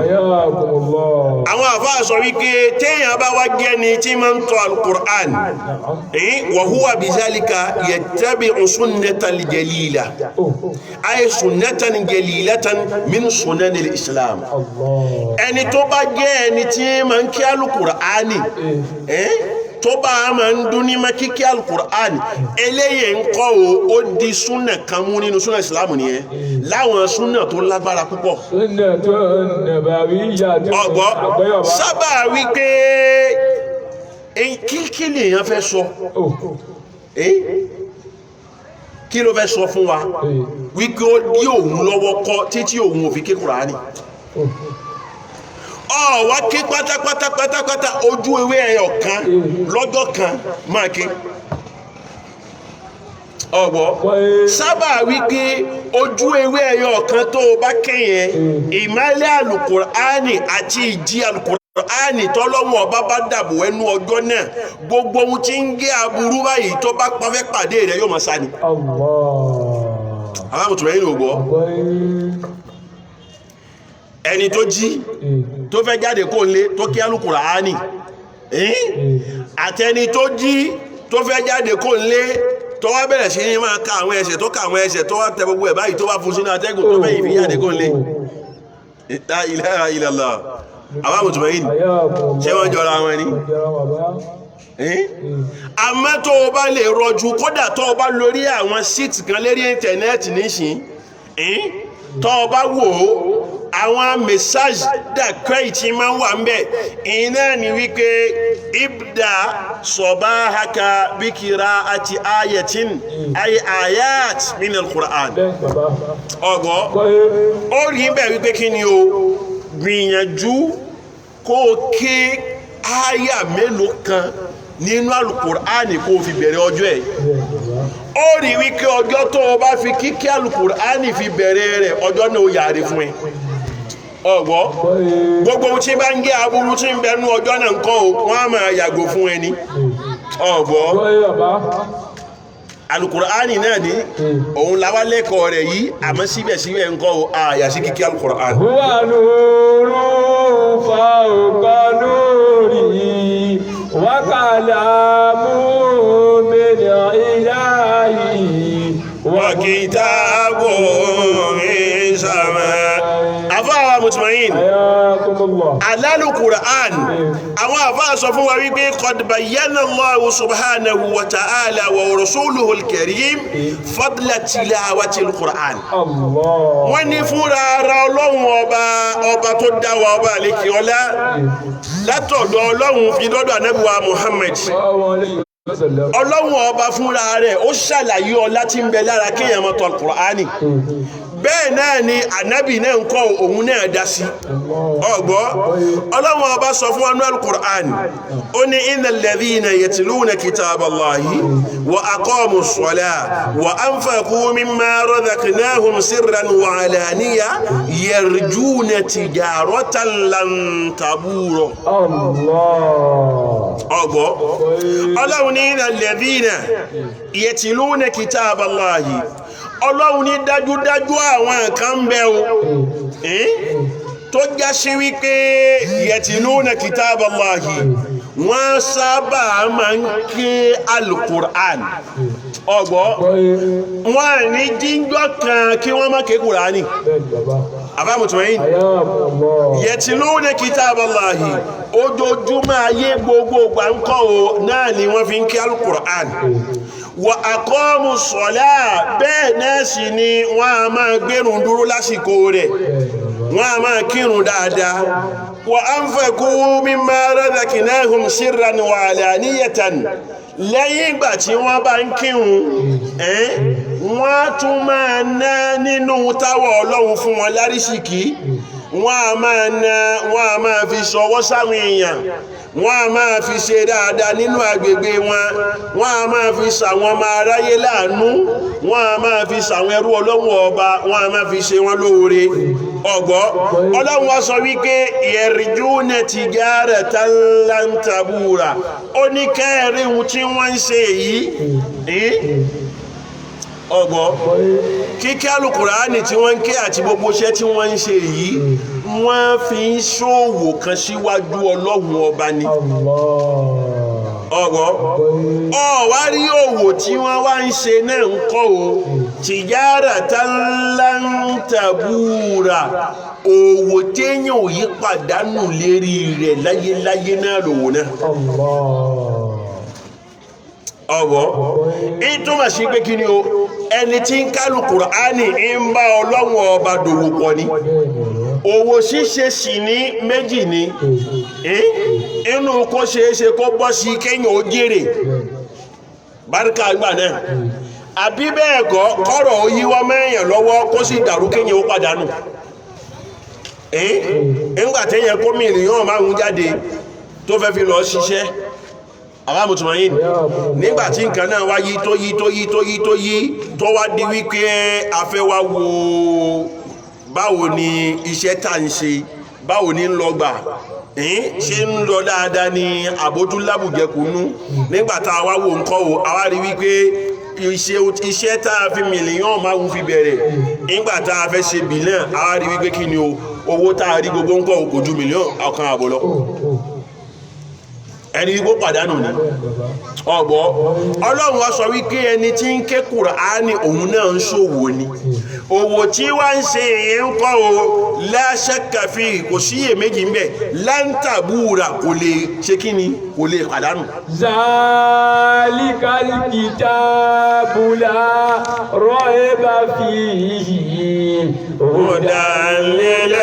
àwọn àfáà sọ wípé téèyàn bá wá jẹ́ ni tí máa ń tọ́ al-Qur'an wa huwa bizalika yattabi'u sunnatan jalila ay sunnatan jalilatan min sunanil islam ẹni tó bá jẹ́ ẹni tí máa ń kí al-Qur'ani tó bá máa ń dún ní ma kíkí al-Qur'an eléyè ń kọ́ ó di súnà kan mú nínú súnà ìsìlámù nìyẹn láwọn súnà tó lágbára púpọ̀ ọgbọ́ sábà wípé kí lèèyàn fẹ́ sọ kí ló fẹ́ sọ fún wa wípé ó dí òun lọ́wọ́ kọ́ títí òun ò fi ké Kùránì wá ké pátápátá ojú ewé ẹyọ kan lọ́jọ́ kan máa ké ọ̀gbọ́ sábà wípé ojú ewé ẹyọ kan tó bá kéyẹn ìmálẹ̀ alùkùránì àti ìjì alùkùránì tọ́lọ́wọ́n ọba bá dàbò ẹnu ọjọ́ náà gbogbo ohun tí ń gé aburú báyìí tó bá pàfẹ́ pàdé rẹ̀ yóò máa sá ni àwọn àmùtùmẹ̀ yìí ló gbọ́ ẹni tó jí tó fẹ́ jáde kó lé tó kí alùkùránì àtẹni tó jí tó fẹ́ jáde kó lé tó wá bẹ̀rẹ̀ sí ní máa ka àwọn ẹsẹ̀ tó ka àwọn ẹsẹ̀ tó wá tẹ gbogbo ẹ̀ báyìí tó wá fún sínú atẹ́gùn tó bẹ́yìn fi jáde kó lé la ilaha illallah àwọn àmùtùmọ̀ yìí ṣé wọ́n jọra wọn ni àmọ́ tó o bá lè rọjú kódà tó o bá lórí àwọn síìtì kan lérí íńtánẹ́ẹ̀tì nísìn tó o bá wò ó àwọn mẹ́sáàjì dàkọ́ ìtì máa ń wà ń bẹ̀ iná ni wípé ibda sabahaka bíkira àti ayatin ay ayat min al-Qur'an ọgbọ́ ó rí bẹ̀ wípé kí ni o gbìyànjú kó ké áyà mélòó kan nínú al-Qur'ani kó fi bẹ̀rẹ̀ ọjọ́ ẹ̀ ó rí wípé ọjọ́ tó o bá fi kíkí al-Qur'ani fi bẹ̀rẹ̀ rẹ̀ ọjọ́ náà ó yàrí fún ẹ ọgbọ́ gbogbo tí bá ń gé aburú tí ń bẹnu ọjọ́ náà nǹkan o wọ́n á máa yàgò fún ẹni ọgbọ́ al-Qur'ani náà ní òun láwá lẹ́kọ̀ọ́ rẹ̀ yìí àmọ́ síbẹ̀síbẹ̀ nǹkan o àyà sí kíkí al-Qur'ani huwa nurun fawqa nurihi wa kalamun min ilahi wa kitabun min sama àfáà mùtùmáyìn alálùkùrán àwọn àfáà sọ fún wa wípé qad bayyana Allahu subhanahu wa ta'ala wa rasuluhu al-karim fadla tilawati al-Qur'an wọ́n ní fúnra ara ọlọ́run ọba tó dáwà ọba àlékíọlá látọ̀dọ̀ ọlọ́run fi dọ́dọ̀ ànábì wa Muhammad ọlọ́run ọba fúnra rẹ̀ ó ṣàlàyé ọlá tí ń bẹ lára kéèyàn máa tọ̀ al-Qur'ani bẹ́ẹ̀ náà ni ànábì náà ń kọ́ òun náà dá sí ọgbọ́ ọlọ́run ọba sọ fún ọnú al-Qur'an ó ní innal ladhina yatluna kitaballahi wa aqamus salah wa anfaqu mimma razaqnahum sirran wa alaniya yarjuna tijaratan lan tabura ọgbọ́ ọlọ́run ní innal ladhina yatluna kitaballahi ọlọ́run ní dájúdájú àwọn kan ń bẹ o tó já sí wípé yatluna kitaballahi wọ́n sábà máa ń ké al-Qur'an ọgbọ́ wọ́n ní jíjọ́ kan kí wọ́n má ké Kùránì àbámùtùmẹ́yìn yatluna kitaballahi ojoojúmọ́ ayé gbogbo gbàǹkọ́ o náà ni wọ́n fi ń ké al-Qur'an wa aqamu ssalah bẹ́ẹ̀ náà sì ni wọ́n a máa gbérùn dúró lásìkò rẹ̀ wọ́n a máa kírun dáadáa wa anfaqu mimma razaqnahum sirran wa alaniyatan lẹ́yìn ìgbà tí wọ́n bá ń kírun wọ́n tún máa ná nínú táwọ̀ Ọlọ́run fún wọn lárísìkí wọ́n a máa fi ṣọwọ́ sáwọn èèyàn wọ́n a máa fi ṣe dáadáa nínú agbègbè wọn wọ́n a máa fi ṣàwọn ọmọ aráyé láàánú wọ́n a máa fi ṣàwọn ẹrú Ọlọ́run ọba wọ́n a máa fi ṣe wọn lóore ọgbọ́ Ọlọ́run wá sọ wípé yarjuna tijaratan lan tabura ó ní kẹ́ẹ̀rí ohun tí wọ́n ń ṣe yìí ọgbọ́ kíkẹ́ alùkùránì tí wọ́n ń ké àti gbogbo iṣẹ́ tí wọ́n ń ṣe yìí wọ́n fi ń ṣòwò kan síwájú ọlọ́run ọba ni ọgbọ́ ọ̀wá rí òwò tí wọ́n wá ń ṣe náà ń kọ́ o tìjára tàǹtàbúra òwò téèyàn ò yí pàdánù lérí rẹ̀ láyéláyé náà lòwò náà ọ̀wọ́ ìtumọ̀ sí pé kí ni o ẹni tí ń kálù Kùránì ń bá ọlọ́run ọba dòwò pọ̀ ni òwò ṣíṣe sì ní méjì ni inú kó ṣeéṣe kó bọ́ sí kéèyàn ó jèrè báríkà gbà náà àbí bẹ́ẹ̀ kọ́ kọ́rọ̀ ó yíwọ́ mẹ́yàn lọ́wọ́ kó sì dàrú kéèyàn ó pàdánù nígbà téèyàn kó mílíọ̀nù márùn-ún jáde tó fẹ́ fi lọ ṣiṣẹ́ àwọn mùtùmọ̀yìn nígbàtí nǹkan náà wá yí tó wá di wípé a fẹ́ wá wo báwo ni iṣẹ́ tá ń ṣe báwo ni ń lọ gbà ṣe ń lọ dáadáa ní àbójú lábùjẹkùnú nígbàtá wá wo nǹkan o a wá rí wípé iṣẹ́ tá a fi mílíọ̀nù márùn fi bẹ̀rẹ̀ nígbàtá a fẹ́ ṣe bílíọ̀nù a wá rí wípé kí ni o owó tá a rí gbogbo nǹkan kò ju mílíọ̀nù 1.5 lọ ẹni wípé pàdánù ní ọgbọ́ ọlọ́run wá sọ wípé ẹni tí ń ké Kùránì òun náà ń ṣòwò ni òwò tí wá ń ṣe èyí ń kọ́ o la shakka fi kò síyè méjì ń bẹ̀ láńtàbúra kò lè ṣe kí ni kò lè pàdánù. zalikal kitabu la raiba fihi hudan lil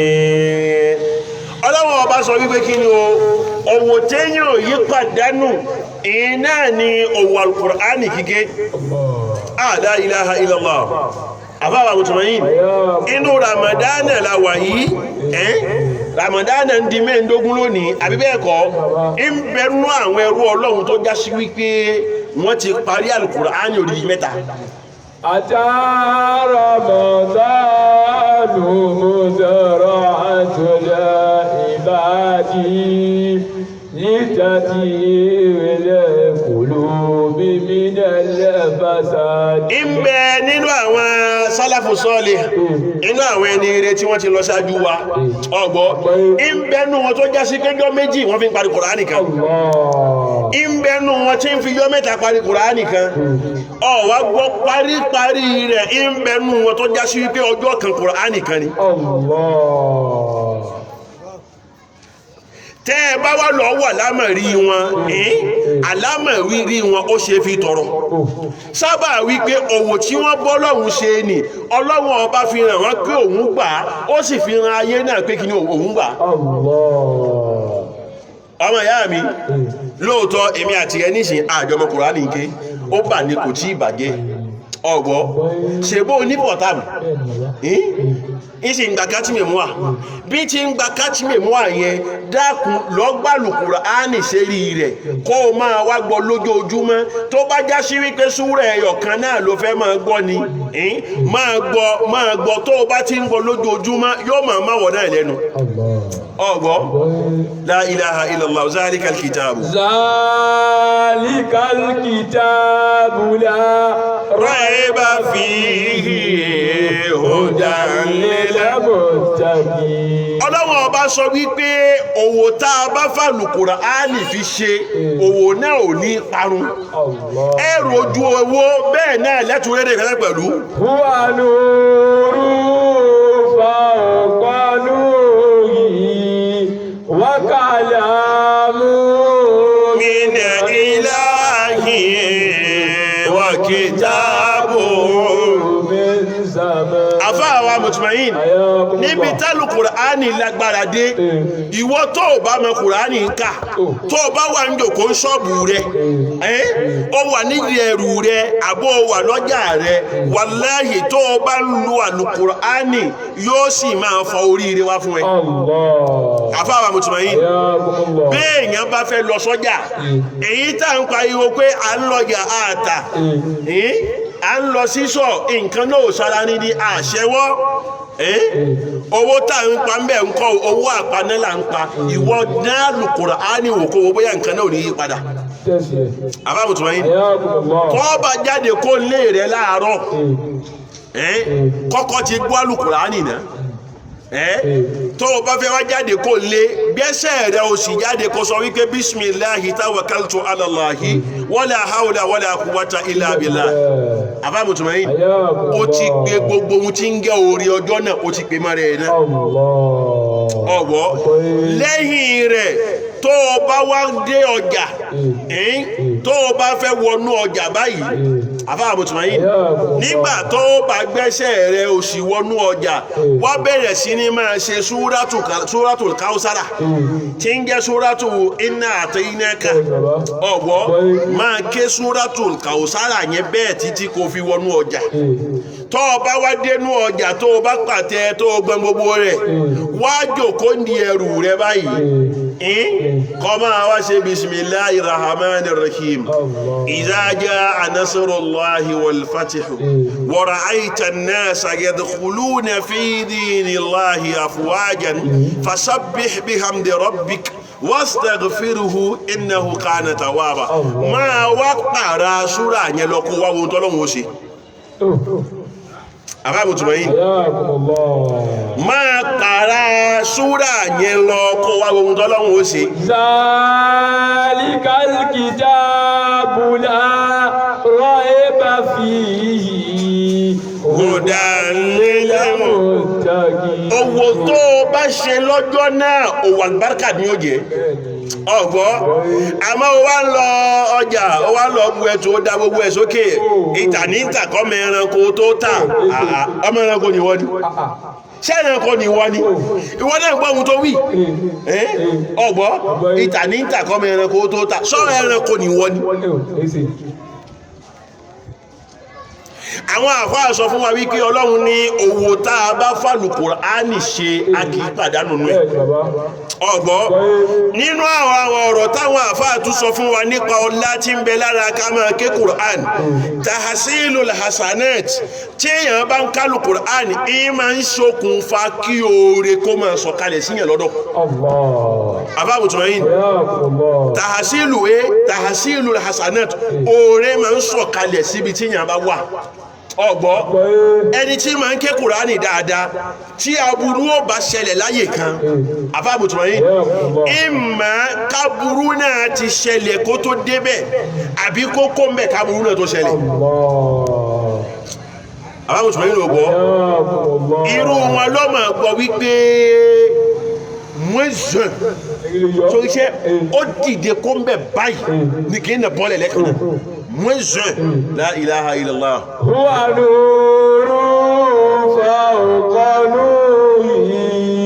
muttaqin. ọlọ́wọ́ ọba sọ wípé kí ni o òwò téèyàn yí pàdánù iná ni òwò Al-Qur'ani kíké la ilaha illallah àbáwà mùtùmọ̀yìn inú Ramadana la wà yìí Ramadana ń di mẹ́ẹ̀ẹ́dógún lónìí àbí bẹ́ẹ̀ kọ́ ń bẹnu àwọn ẹrú ọlọ́run tó já sí wípé wọ́n ti parí Al-Qur'ani odidi 3 ata Ramadanu mudara'atul ibadi litatir qulubi minal fasad. Ìbẹ nínú àwọn sálàfù sọ́ọ̀lì inú àwọn ẹni rere tí wọ́n ti lọ ṣáájú wa ọgbọ́ ìbẹnu wọn tó já sí péjọ méjì wọ́n fi ń parí Kùránì kan ìbẹnu wọn tí ń fi yọ 3 parí Kùránì kan ọ̀wá gbọ́ paríparí rẹ̀ ìbẹnu wọn tó já sí wípé ọjọ́ kan Kùránì kan ni tẹ́ ẹ bá wá lọ wà lámọ̀rí wọn àlámọ̀rí wọn ó ṣe fi tọrọ sábà wípé òwò tí wọ́n bọ́ lọ́hùn ṣe ni ọlọ́run ọba fi hàn wọ́n pé òun gbà ó sì fi hàn ayé náà pé kí ni òun gbà ọmọ ìyá mi lóòótọ́ èmi àti ẹ nísìn àjọmọ Kùránì ké ó bà ní kò tí ì bàjẹ́ ọgbọ́ ṣèbó onípọ̀tàmù ìsì ń gba kátìmẹ̀múà bí ti ń gba kátìmẹ̀múà yẹn dákun lọ́gbàlù Kùránì sérí rẹ̀ kó o máa wá gbọ́ lójoojúmọ́ tó bá já sí wípé súrà ẹ̀yọ̀kan náà ló fẹ́ máa gbọ́ ni máa gbọ́ tó o bá ti ń gbọ́ lójoojúmọ́ yóò máa wọ̀ náà lẹ́nu ọgbọ́ la ilaha illallah zalikal kitabu la raiba fihi hudan lil muttaqin. ọlọ́wọ́n ọba sọ wípé òwò tá a bá fàlù Kùránì fi ṣe òwò náà ò ní parun ẹrù ojú owó bẹ́ẹ̀ náà lẹ́tùrẹ́rẹ́ ìfẹ́ pẹ̀lú huwa nuru fawqa nurihi wa kalamu min ilahi wa kitabu àfáàwà mùtùmáyìn níbi tálù Kùránì lágbára dé ìwọ tó bá mọ Kùránì ń kà tó bá wà ń jòkó ṣọ́ọ̀bù rẹ ó wà nídìí ẹrù rẹ àbó wà lọ́jà rẹ wàláhì tó bá ń lo àlùkùránì yóò sì máa fọ oríire wá fún ẹ àfáàwà mùtùmáyìn béèyàn bá fẹ́ lọ sọ́jà èyí tá ń pariwo pé à ń lọ́jà àtà à ń lọ sísọ nǹkan náà sára ní di àṣẹwọ́ owó tá ń pa ń bẹ̀ ń kọ́ owó àpanẹ́là ń pa ìwọ náà Al-Kùránì wò kó bóyá nǹkan náà ò ní yí padà àbábùtù wáyé kọ́ bá jáde kó lé rẹ̀ láàárọ̀ kọ́kọ́ ti gbọ́ Al-Qur'ani náà tó o bá fẹ́ wá jáde kó lé gbẹ́sẹ̀ rẹ̀ o sì jáde kó sọ wípé bismillahi tawakkaltu ala Allahi wala hawla wala quwwata illa billah àbábùtù wáyé o ti gbé gbogbo ohun tí ń gẹ́ orí ọjọ́ náà o ti gbé mọ́ rẹ̀ náà ọ̀gbọ́ lẹ́yìn rẹ̀ tó o bá wá dé ọjà tó o bá fẹ́ wọnú ọjà báyìí àfáàmùtùmáyìn nígbà tó o bá gbẹ́sẹ̀ rẹ̀ o sì wọnú ọjà wá bẹ̀rẹ̀ sí ní máa ṣe súrátù káúsára tí ń jẹ́ súrátù iná àtẹ́yìnẹ́ka ọ̀gbọ́ máa ké súrátù káúsára yẹn bẹ́ẹ̀ títí kò fi wọnú ọjà tó o bá wá dénú ọjà tó o bá pàtẹ tó o gbọ́n gbogbo rẹ̀ wá jòkó ní ẹrù rẹ̀ báyìí kọ́má wá ṣe bisimilahi rahman rahim idha jaa nasrullahi wal fathu wa ra'aita an-nasa yadkhuluna fi dinillahi afwajan fasabbih bihamdi rabbik wastaghfiruhu innahu kana tawwaba máa wá pàrà súrà yẹn lọ kó wá wo tọ́lọ́hun ó ṣe àbábùtùmọ̀yìn máa kàrà súrà yẹn lọ kó wá ohun tọ́lọ́run ó ṣe. Zalikal kitabu la raiba fihi hudan lil muttaqin. Owó tó o bá ṣe lọ́jọ́ náà òwò àlùbáríkà ni ó jẹ́ ọ̀gbọ́ àmọ́ o wá lọ ọjà o wá lọ bu ẹ̀tù ó dá gbogbo ẹ̀ sókè ìtà ní ìtà kọ́mọ ẹranko tó tà ọmọ ẹranko ni wọ́n ni ṣé ẹranko ni wọ́n ni ìwọ́n náà gbọ́ ohun tó wí ọ̀gbọ́ ìtà ní ìtà kọ́mọ ẹranko tó tà sọ́rọ̀ ẹranko ni wọ́n ni. àwọn àfáà sọ fún wa wípé Ọlọ́run ní owó tá a bá fàlùkùránì ṣe a kì í pàdánù nù ẹ̀ ọ̀gbọ́ nínú àwọn ọ̀rọ̀ táwọn àfáà tún sọ fún wa nípa ọlá tí ń bẹ lára ká máa ké Qur'an tahasilul hasanat tí èèyàn bá ń kálù Qur'an ìmọ̀ ń ṣokùnfà kí oore kó máa sọ̀kalẹ̀ síyàn lọ́dọ̀ àbábùtùmọ̀yìn tahasilul hasanat oore máa ń sọ̀kalẹ̀ síbi tí èèyàn bá wà ọgbọ́ ẹni tí ma ń ké Kùránì dáadáa tí aburú ó bá ṣẹlẹ̀ láyé kan àfáàbùtùmọ̀yìn ìmọ̀ káburú náà ti ṣẹlẹ̀ kó tó débẹ̀ àbí kó kó mẹ́ káburú náà tó ṣẹlẹ̀ àfáàbùtùmọ̀yìn ló gbọ́ irú wọn lọ́mọ gbọ́ wípé mọ́ẹ̀sán tó iṣẹ́ ó dìde kó ń bẹ̀ báyìí ní kí n nà bọ́ọ̀lẹ̀ lẹ́kàn náà mọ́ẹ̀sán la ilaha illallah huwa nurun fawqa nurihi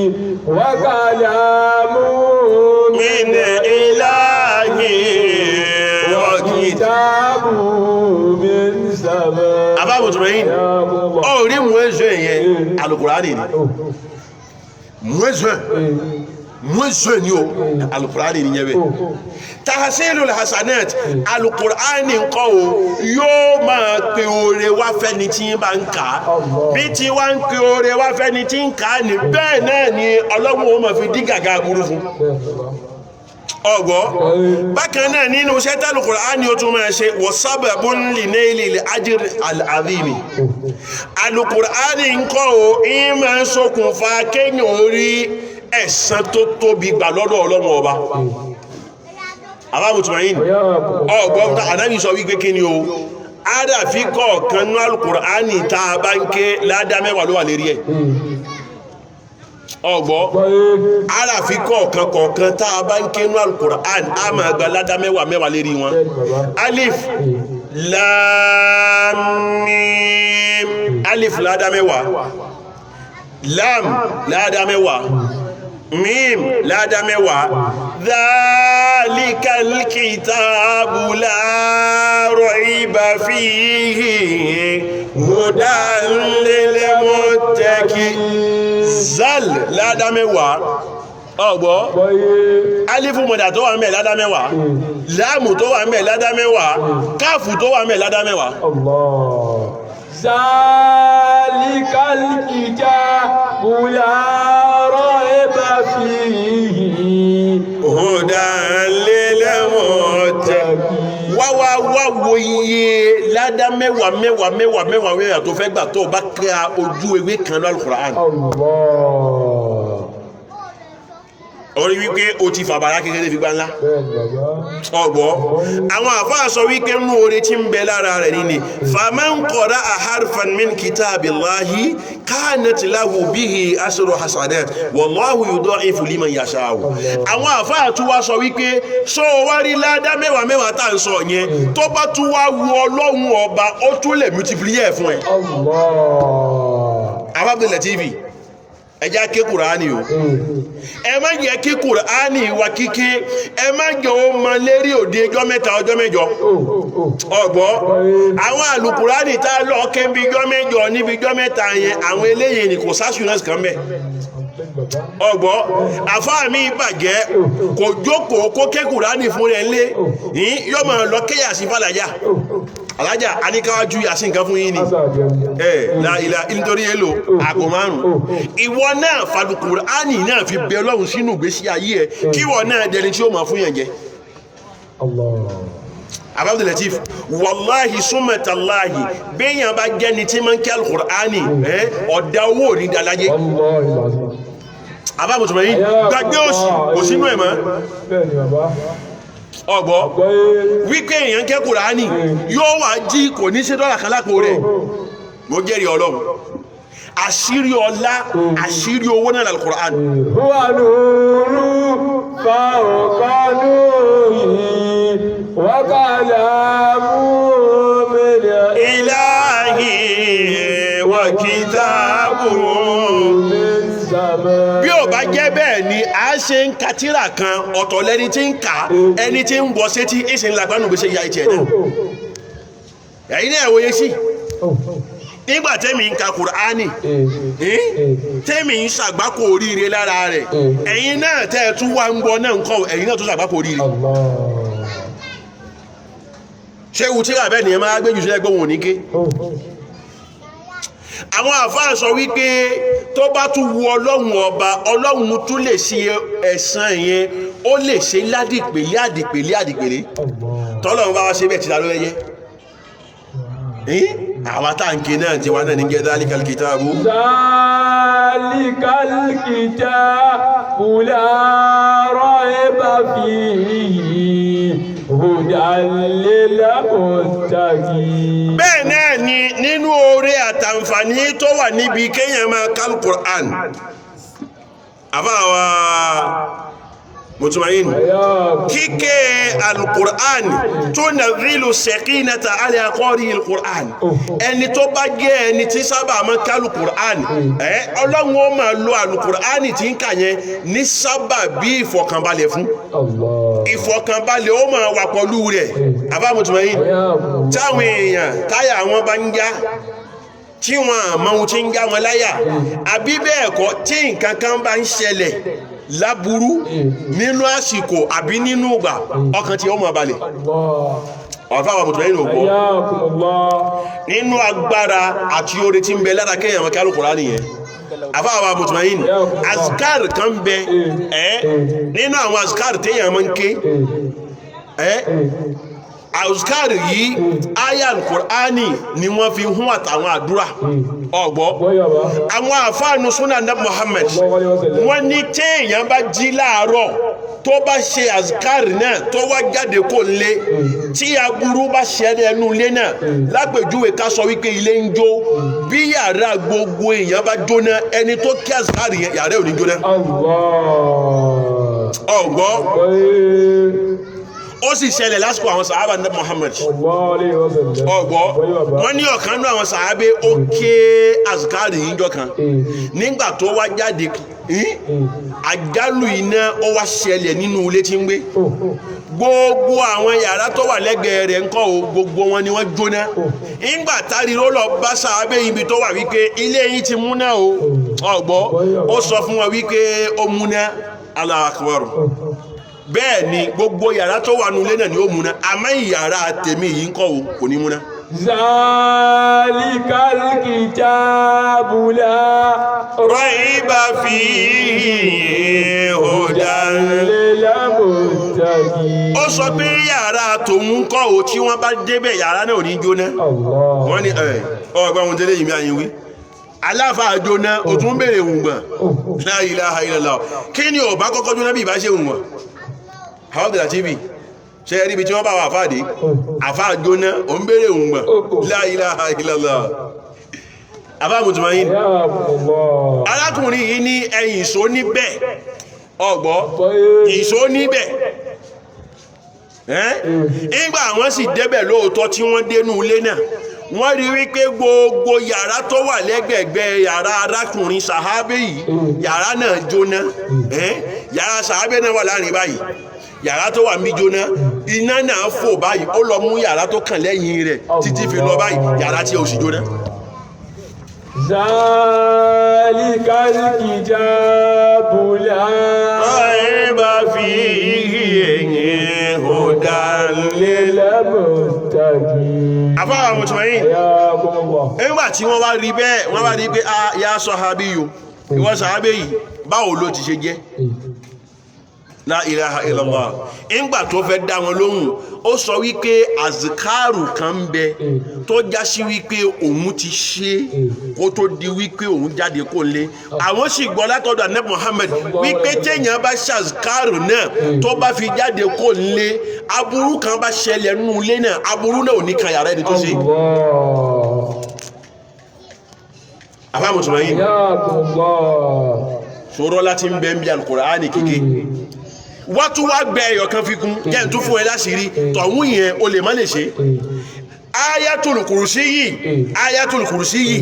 wa kalamun min ilahi wa kitabun min sama. àbábùtùmọ̀yìn ó rí mọ́ẹ̀sán yẹn Al-Qur'ani ni mọ́ẹ̀sán ni o Al-Qur'ani ni yẹ́bẹ̀ tahasilul hasanat Al-Qur'ani ńkọ́ o yóò máa pe oore wá fẹ́ni tí ń bá ń kà á bí tí wá ń pe oore wá fẹ́ni tí ń kà á ní bẹ́ẹ̀ náà ni Ọlọ́run ó máa fi dí gàgà aburú fún ọgbọ́ bákan náà nínú iṣẹ́ tí Al-Qur'ani ó tún máa ṣe wa sababun li nailil ajr al-azimi Al-Qur'ani ńkọ́ o ìmọ̀ ń ṣokùnfà kéèyàn orí ẹ̀san tó tóbi gbà lọ́dọ̀ Ọlọ́run ọba àbábùtùmọ̀yìn ọgbọ́n Ànábì sọ wípé kí ni o àdàfí kọ̀ọ̀kan ní Al-Qur'ani tá a bá ń ké ládá mẹ́wàá ló wà lérí ẹ̀ ọgbọ́ àdàfí kọ̀ọ̀kan tá a bá ń ké ní Al-Qur'an a máa gba ládá mẹ́wàá lérí wọn alif lam mim alif ládá mẹ́wàá lam ládá mẹ́wàá mim ládá mẹ́wàá dhalikal kitabu la raiba fihi hudan lil muttaqin zal ládá mẹ́wàá ọgbọ́ alifu mọ̀dà tó wà mẹ́ ládá mẹ́wàá láàmù tó wà mẹ́ ládá mẹ́wàá káàfù tó wà mẹ́ ládá mẹ́wàá zalikal kitabu la raiba fihi hudan lil muttaqin wá wo iye ládá mẹ́wàá tó fẹ́ gbà tó bá ka ojú ewé kan lọ Al-Qur'an orí wípé o ti fàbàrá kékeré fi gbá ńlá ọgbọ́ àwọn àfáà sọ wípé nú orí tí ń bẹ lára rẹ̀ ní faman qara'a harfan min kitabillahi kanat lahu bihi ashru hasanat wallahu yudha'ifu liman yasha'u àwọn àfáà tún wá sọ wípé sọ wá rí ládá mẹ́wàá tá ń sọ yẹn tó bá tún wá wu Ọlọ́run ọba ó tún lè multiplier fún ẹ Abdul TV ẹjá ké Kùránì o ẹ má jẹ́ kí Kùránì wa kíké ẹ má jẹ́ ó mọ lérí òde ọjọ́ mẹ́ta ọjọ́ mẹ́jọ ọgbọ́ àwọn àlùkùránì tá lọ ké bí ọjọ́ mẹ́jọ níbi ọjọ́ mẹ́ta yẹn àwọn eléyìí ni kò sásùnẹ́sì kan bẹ́ẹ̀ ọgbọ́ àfáà mi bàjẹ́ kò jókòó kó ké Kùránì fún rẹ̀ lé yóò máa lọ kéyà sí fàlàjà alájà aníkáwájú yà sí nǹkan fún yín ni láìlà nítorí èlò àpò márùn ìwọ náà fàlùkùránì náà fi bẹ Ọlọ́run sínú ìgbésí ayé ẹ kí wọ́n náà dẹni tí ó máa fún yẹn jẹ Abdul Latif wàláhì súnmọ̀tàláhì béèyàn bá jẹ́ni tí máa ń kí alùkùránì ọ̀dá owó ní dáláyé abábùtùmọ̀ yìí gbàgbé òsínú ẹ̀ mọ́ ọgbọ́ wípé èèyàn kẹ́ Kùránì yóò wá jí kò ní ṣe dọ́là kan lápò rẹ̀ mo jẹ́rìí Ọlọ́run àṣírí ọlá àṣírí owó náà l'Al-Qur'an huwa nuru fawqa nuri wa kalamu min ilahi wa kitabuhu min sama. Bí ó bá jẹ́ bẹ́ẹ̀ ni a ṣe ń ka tírà kan ọ̀tọ̀ lẹ́ni tí ń kà ẹni tí ń bọ́ sétí ìsìn lágbánú gbé ṣe ya ìtì ẹ̀dá ẹ̀yìn náà wòye sí nígbà tẹ́mi ń ka Kùránì tẹ́mi ń ṣàgbákò oríire lára rẹ̀ ẹ̀yin náà tẹ́ tún wá ń gbọ́ náà ń kọ́ ẹ̀yin náà tún ṣàgbákò oríire ṣé ewu tí àbẹ́ ni ẹ máa gbé jù sí ẹgbẹ́ wọn ò ní ké àwọn àfáà sọ wípé tó bá tún wu Ọlọ́run ọba Ọlọ́run tún lè ṣe ẹ̀san yẹn ó lè ṣe ládìpèlé tọ́lọ́run bá wá ṣe bẹ́ẹ̀ tí la ló yẹ àwọn táǹkì náà ti wá náà ní gẹ́ dhalikal kitabu la rayba fihi hudan lil muttaqin. Bẹ́ẹ̀ náà ni nínú oore àtàǹfààní tó wà níbi kéèyàn máa ka Al-Qur'an àbáwa mùtùmáyìn kíké Al-Qur'an tunazzilu sakinata ala qari Al-Qur'an ẹni tó bá jẹ́ ẹni tí sábà máa ka Al-Qur'an Ọlọ́run ó máa lo Al-Qur'an tí ń kà yẹn ní sábà bí ìfọ̀kànbalẹ̀ fún ìfọ̀kànbalẹ̀ ó máa wà pẹ̀lú rẹ̀ àbá mùtùmáyìn táwọn èèyàn táyà wọn bá ń já tí wọn àmọ́ ohun tí ń já wọn láyà àbí bẹ́ẹ̀ kọ́ tí nǹkan kan bá ń ṣẹlẹ̀ láburú nínú àsìkò àbí nínú ìgbà ọkàn tí ó máa balẹ̀ ọ̀fáwà mùtùmẹ́yìn ògbọ́ nínú agbára àti oore tí ń bẹ lára kéèyàn máa ka Al-Qur'ani nìyẹn àfáwà mùtùmẹ́yìn azkar kan bẹ nínú àwọn azkar téèyàn máa ń ké azkar yìí aya Al-Qur'ani ni wọ́n fi hún àtàwọn àdúrà ọgbọ́ àwọn àfáànù súnà náà Muhammad wọ́n ní téèyàn bá jí láàárọ̀ tó bá ṣe azkar náà tó wá jáde kó lé tí aburú bá ṣẹlẹ̀ ẹnu ilé náà lápèjúwe ká sọ wípé ilé ń jó bí yàrá gbogbo èèyàn bá jóná ẹni tó kí azkar yẹn yàrá ò ní jóná ọgbọ́ ó sì ṣẹlẹ̀ lásìkò àwọn sàhábà ní Muhammad ọgbọ́ wọ́n ní ọ̀kan ní àwọn sàhábé ó ké azkari yíjọ kan nígbà tó wá jáde àjálù iná ó wá ṣẹlẹ̀ nínú ilé tí ń gbé gbogbo àwọn yàrá tó wà lẹ́gbẹ̀ẹ́ rẹ̀ ńkọ́ o gbogbo wọn ni wọ́n jóná nígbà tárí ló lọ bá sàhábé ibi tó wà wípé ilé yín ti múná o ọgbọ́ ó sọ fún wọn wípé ó múná Allahu Akbar bẹ́ẹ̀ ni gbogbo yàrá tó wà nulẹ̀ náà ni ó múná àmọ́ ìyàrá tèmi yìí ń kọ́ kò ní múná. zalikal kitabu la rayba fihi hudan lil muttaqin. ó sọ pé yàrá tòun kọ́ ò tí wọ́n bá débẹ̀ yàrá náà ò ní jóná wọ́n ní ọgbà ohun tẹ́lẹ̀ yìí mi àyíwí aláfà jóná ò tún bèèrè wùngbọ̀n la ilaha illallah kí ni ò bá kọ́kọ́ jóná bí ìbá ṣe wùngbọ̀n àwọn ọ̀dọ̀ tv ṣe rí ibi tí wọ́n bá wà fàdé àfà jóná ò ń bèèrè wùngbọ̀n la ilaha illallah àbámùtùmáyìn alákùnrin yìí ní ẹ̀yìn ìṣó níbẹ̀ ọgbọ́ ìṣó níbẹ̀ ìgbà wọ́n sì débẹ̀ lóòótọ́ tí wọ́n dénú ilé náà wọ́n rí wípé gbogbo yàrá tó wà lẹ́gbẹ̀gbẹ̀ yàrá arákùnrin sàhábé yìí yàrá náà jóná yàrá sàhábé náà wà láàrin báyìí yàrá tó wà mí jóná iná náà fò báyìí ó lọ mú yàrá tó kàn lẹ́yìn rẹ̀ títí fi lọ báyìí yàrá tí ó sì jóná. ذلك الكتاب لا ريب فيه هدى للمتقين àfáà mùtùmáyìn nígbà tí wọ́n wá rí bẹ́ẹ̀ wọ́n wá rí pé ya sàhábíyù ìwọ sàhábé yìí báwo ló ti ṣe jẹ́ la ilaha illallah ìgbà tó fẹ́ dá wọn lóhùn ó sọ wípé azikaru kan ń bẹ tó já sí wípé òun ti ṣe kó tó di wípé òun jáde kó lé àwọn sì gbọ́ látọ̀dọ̀ Ànábì Muhammad wípé téèyàn bá ṣe azikaru náà tó bá fi jáde kó lé aburú kan bá ṣẹlẹ̀ nínú ilé náà aburú náà ò ní kan yàrá ẹni tó ṣe. àfáà mùsùlùmí ṣòro láti ń bẹ ń bí Al-Qur'ani kíké wọ́n tún wá gbẹ ẹ̀yọ̀ kan fi kún jẹ́ tún fún ẹ láṣìírí tọ̀hún yẹn o lè má lè ṣe Ayatul Kursi yìí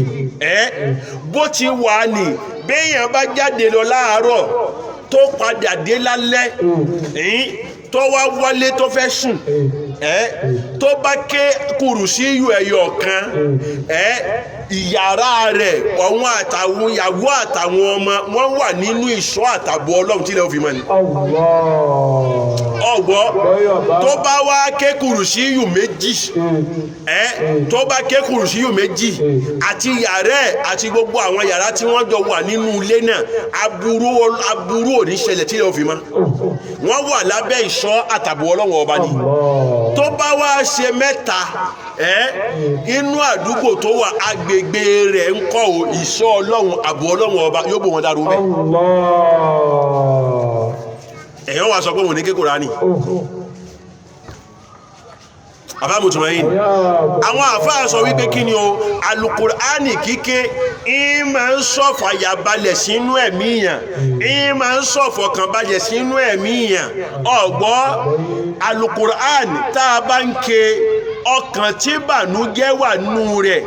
bó ti wà ní béèyàn bá jáde lọ láàárọ̀ tó padà dé lálẹ́ tó wá wọlé tó fẹ́ sùn tó bá ké Kursi yìí ẹ̀yọ̀ kan ìyàrá rẹ̀ ọ̀hún àtàwọn ìyàwó àtàwọn ọmọ wọ́n wà nínú ìṣọ́ àtàbọ̀ Ọlọ́run tí ilẹ̀ òfin mọ́ ni ọgbọ́ tó bá wá ké Kursiyu méjì tó bá ké Kursiyu méjì àti yàrá àti gbogbo àwọn yàrá tí wọ́n jọ wà nínú ilé náà aburú ò ní ṣẹlẹ̀ tí ilẹ̀ òfin mọ́ wọ́n wà lábẹ́ ìṣọ́ àtàbọ̀ Ọlọ́run ọba ni tó bá wá ṣe mẹ́ta inú àdúgbò tó wà agbègbè rẹ̀ ń kọ́ ìṣọ́ Ọlọ́run àbò Ọlọ́run ọba yóò bò wọn dárú bẹ́ẹ̀ èyàn wà sọ pé wọn ní ké Kùránì àbámùtùmáyìn àwọn àfáà sọ wípé kí ni o Al-Qur'ani kíké ìmọ̀ ń sọ̀fọ̀ àyàbalẹ̀ sínú ẹ̀mí yàn ìmọ̀ ń sọ̀fọ̀ kan balẹ̀ sínú ẹ̀mí yàn ọ̀gbọ́ Al-Qur'ani tá a bá ń ké ọkàn tí bànújẹ́ wà nù rẹ̀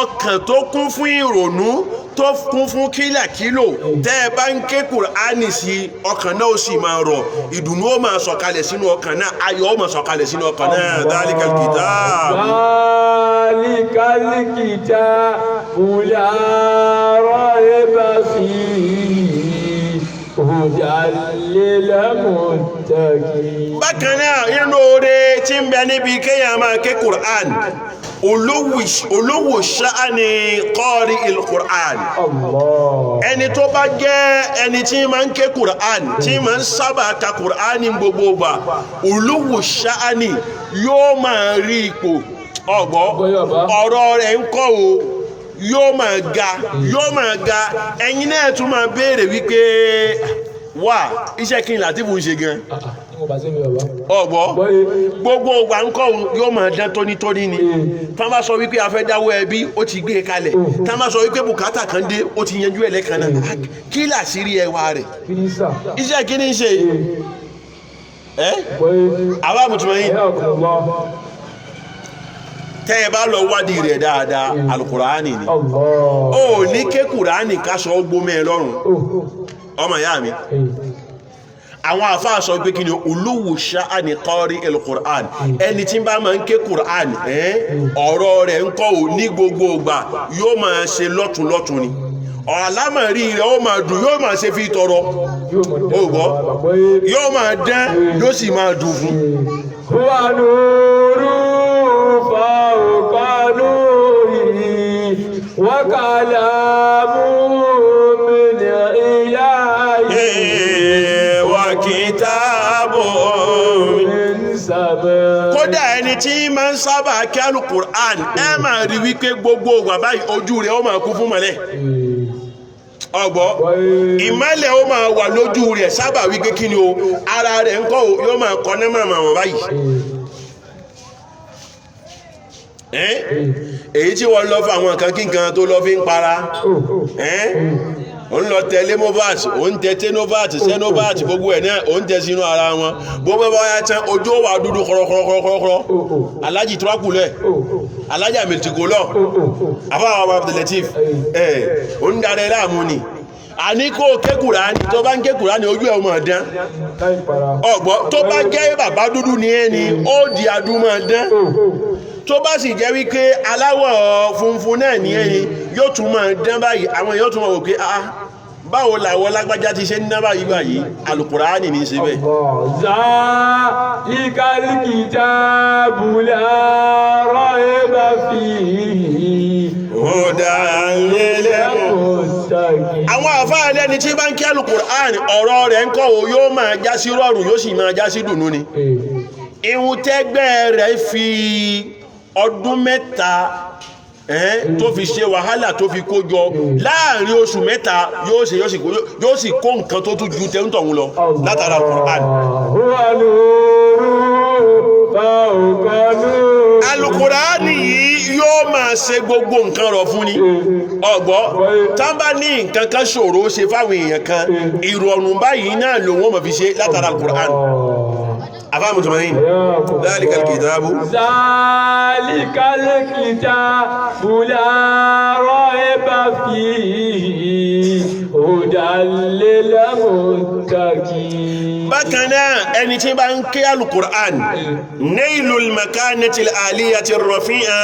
ọkàn tó kún fún ìrònú tó kún fún kílàkílò tẹ́ ẹ bá ń ké Kùránì sí ọkàn náà ó sì máa rọ̀ ìdùnnú ó máa sọ̀kalẹ̀ sínú ọkàn náà ayọ̀ ó máa sọ̀kalẹ̀ sínú ọkàn náà Dhalikal kitab la rayba fihi hudan lil muttaqin. bákan náà inú oore tí ń bẹ níbi kéèyàn máa ké Kùránì olówó ṣáàni qari il-Qur'an ẹni tó bá jẹ́ ẹni tí ma ń ké Qur'an tí ma ń sábà ka Qur'an gbogbo wa olówó ṣáàni yóò máa rí ipò ọgbọ́ ọ̀rọ̀ rẹ̀ ń kọ́ o yóò máa ga ẹ̀yin náà tún máa béèrè wípé wà iṣẹ́ kí n Latifu ń ṣe gan ọgbọ́ gbogbo ọgbà ń kọ́ yóò máa dán tónítóní ni tá bá sọ wípé a fẹ́ dáwọ́ ẹbí ó ti gbé kalẹ̀ tá bá sọ wípé bùkátà kan dé ó ti yanjú ẹlẹ́kan náà kí làṣírí ẹwà rẹ̀ iṣẹ́ kí ní ṣe àwa mùtùmọ̀yìn tẹ́ ẹ bá lọ wádìí rẹ̀ dáadáa Al-Qur'ani ni ó ní ké Kùránì káṣọ gbómẹ́ lọ́rùn ọmọ ìyá mi àwọn àfáà sọ pé kí ni olówó ṣáàni qari il-Qur'an ẹni tí bá máa ń ké Qur'an ọ̀rọ̀ rẹ̀ ń kọ́ ò ní gbogbo ìgbà yóò máa ṣe lọ́tùnlọ́tùn ni ọ̀lámọ̀rí rẹ̀ ó máa dùn yóò máa ṣe fi tọrọ ògbọ́ yóò máa dán yóò sì máa dùn fún wà lóòrù fàúkà lórí wákàlá mú mìíràn ìyá máa ń sábà kí Al-Qur'an ẹ máa rí wípé gbogbo wà báyìí ojú rẹ̀ ó máa kún fún mọ́lẹ̀ ọgbọ́ ìmọ́lẹ̀ ó máa wà lójú rẹ̀ sábà wípé kí ni o ara rẹ̀ ń kọ́ yóò máa kọ́ ní màmá wọn báyìí èyí tí wọ́n lọ fún àwọn nǹkan kí nǹkan tó lọ fi ń para ó ń lọ tẹ Lemovas ó ń tẹ Tenovat Senovat gbogbo ẹ̀ náà ó ń tẹ sínú ara wọn gbogbo bá wáyá tán ojú wà dúdú kọ́rọ́kọ́rọ́kọ́rọ́ alájì tírákùlẹ̀ alájì àmìtìkólọ́ afáwọn ọmọ Abdulatif ó ń darẹ̀ láàmú ni àní kó ké Kùránì tó bá ń ké Kùránì ojú ẹ̀ máa dán ọ̀gbọ́ tó bá jẹ́ bàbá dúdú ni ẹni ó di adú máa dán tó bá sì jẹ́ wípé aláwọ̀ funfun náà ní ẹni yóò tún máa dán báyìí àwọn yóò tún máa wò pé báwo làwọ̀ lágbájá ti ṣe ń ná báyìí báyìí Al-Qur'ani ní ṣe bẹ́ẹ̀. zalikal kitabu la rayba fihi hudan lil muttaqin. àwọn àfáà lẹ́ni tí bá ń kí Al-Qur'ani ọ̀rọ̀ rẹ̀ ń kọ́ yóò máa já sí rọrùn yóò sì máa já sí dùnú ni. ìhun tẹ́gbẹ́ rẹ̀ fi ọdún mẹ́ta tó fi ṣe wàhálà tó fi kó jọ láàrin oṣù mẹ́ta yóò sì kó nǹkan tó tún ju tẹ́ntọ̀hún lọ látara Al-Qur'an. Al-Qur'an yìí yóò máa ṣe gbogbo nǹkan rọ̀ fún ni ọgbọ́ tábà ní nǹkan kan ṣòro ṣe fáwọn èèyàn kan ìrọ̀rùn báyìí náà ló wọ́n máa fi ṣe látara Al-Qur'an. أفهم مجمعين ذلك الكتاب لا ريب فيه هدى للمتقين. bákan náà ẹni tí bá ń ké Al-Qur'an nailul makanati al-aliyati ar-rafi'a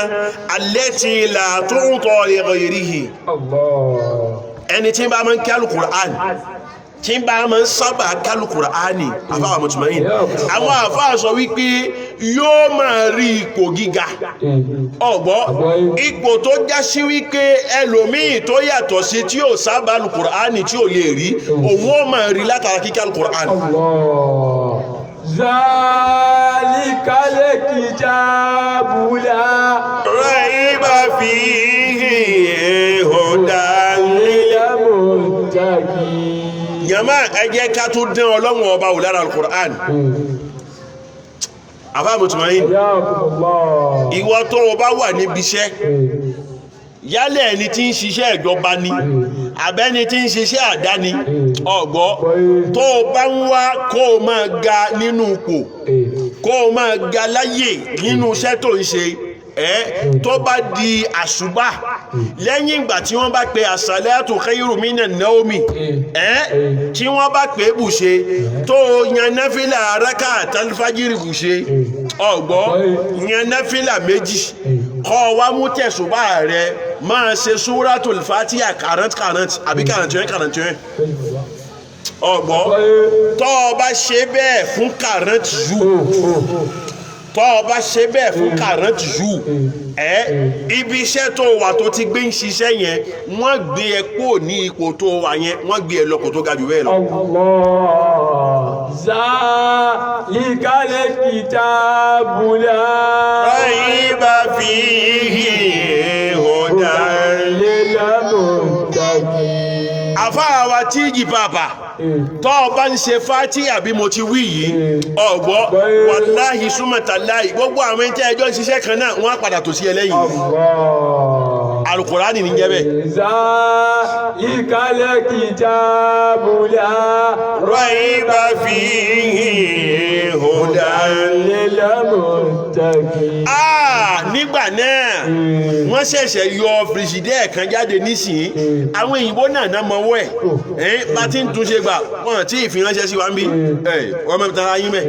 allati la tu'ta li ghayrihi ẹni tí bá ń ké Al-Qur'an tí bá máa ń sábà kálù Kùránì àfáwà mùtùmáyìn àwọn àfáà sọ wípé yóò máa rí ipò gíga ọgbọ́ ipò tó já sí wípé ẹlòmíì tó yàtọ̀ sí tí ó sábà lù Kùránì tí ó lè rí òun ó máa rí látara kíkálù Kùránì. zalikal kitabu la rayba fihi hudan lil muttaqin. Yàmá ẹjẹ́ ká tó dán Ọlọ́run ọba wò lára Al-Qur'an. Àfáà mùtùmáyìn ìwọ tó o bá wà níbi iṣẹ́ yálẹ̀ ẹni tí ń ṣiṣẹ́ ìjọba ni àbẹ́ni tí ń ṣiṣẹ́ àdáni ọ̀gbọ́ tó o bá ń wá kó o máa ga nínú ipò kó o máa ga láyè nínú iṣẹ́ tó ń ṣe tó bá di àṣùbà lẹ́yìn ìgbà tí wọ́n bá pe as-salatu khairu minan nawmi tí wọ́n bá pe bùṣe tó yan náfìlà rak'atal fajiri bùṣe ọ̀gbọ́ yan náfìlà méjì kọ́ wá mú tẹ̀sùbà rẹ̀ máa ṣe suratul Fatiha 40 àbí 41 ọ̀gbọ́ tó bá ṣe bẹ́ẹ̀ fún 40 tọ́ ọba ṣe bẹ́ẹ̀ fún 40 jù ibi iṣẹ́ tó wà tó ti gbé ń ṣiṣẹ́ yẹn wọ́n gbé ẹ kó ní ipò tó wà yẹn wọ́n gbé ẹ lọ́kọ̀ tó ga jù bẹ́ẹ̀ lọ. zalikal kitabu la rayba fihi hudan lil muttaqin. àfáàwà tíjì bàbà tọ́ ọba ń ṣe Fatiha bí mo ti wí yìí ọ̀gbọ́ wàláhì súnmọ̀tàláhì gbogbo àwọn ẹni tí ẹjọ́ ń ṣiṣẹ́ kan náà wọ́n á padà tò sí ẹlẹ́yìn Al-Qur'ani ní jẹ́ bẹ́ẹ̀. zalikal kitabu la rayba fihi hudan lil muttaqin. nígbà náà wọ́n ṣẹ̀ṣẹ̀ yọ fìrìsìdẹ́ kan jáde nísìnyí àwọn òyìnbó náà náà mọ́wọ́ ẹ̀ bá ti ń túnṣe gbà wọ́n tí ìfiránṣẹ́ sí wa ń bí wọ́n mẹ́ta ayé mẹ́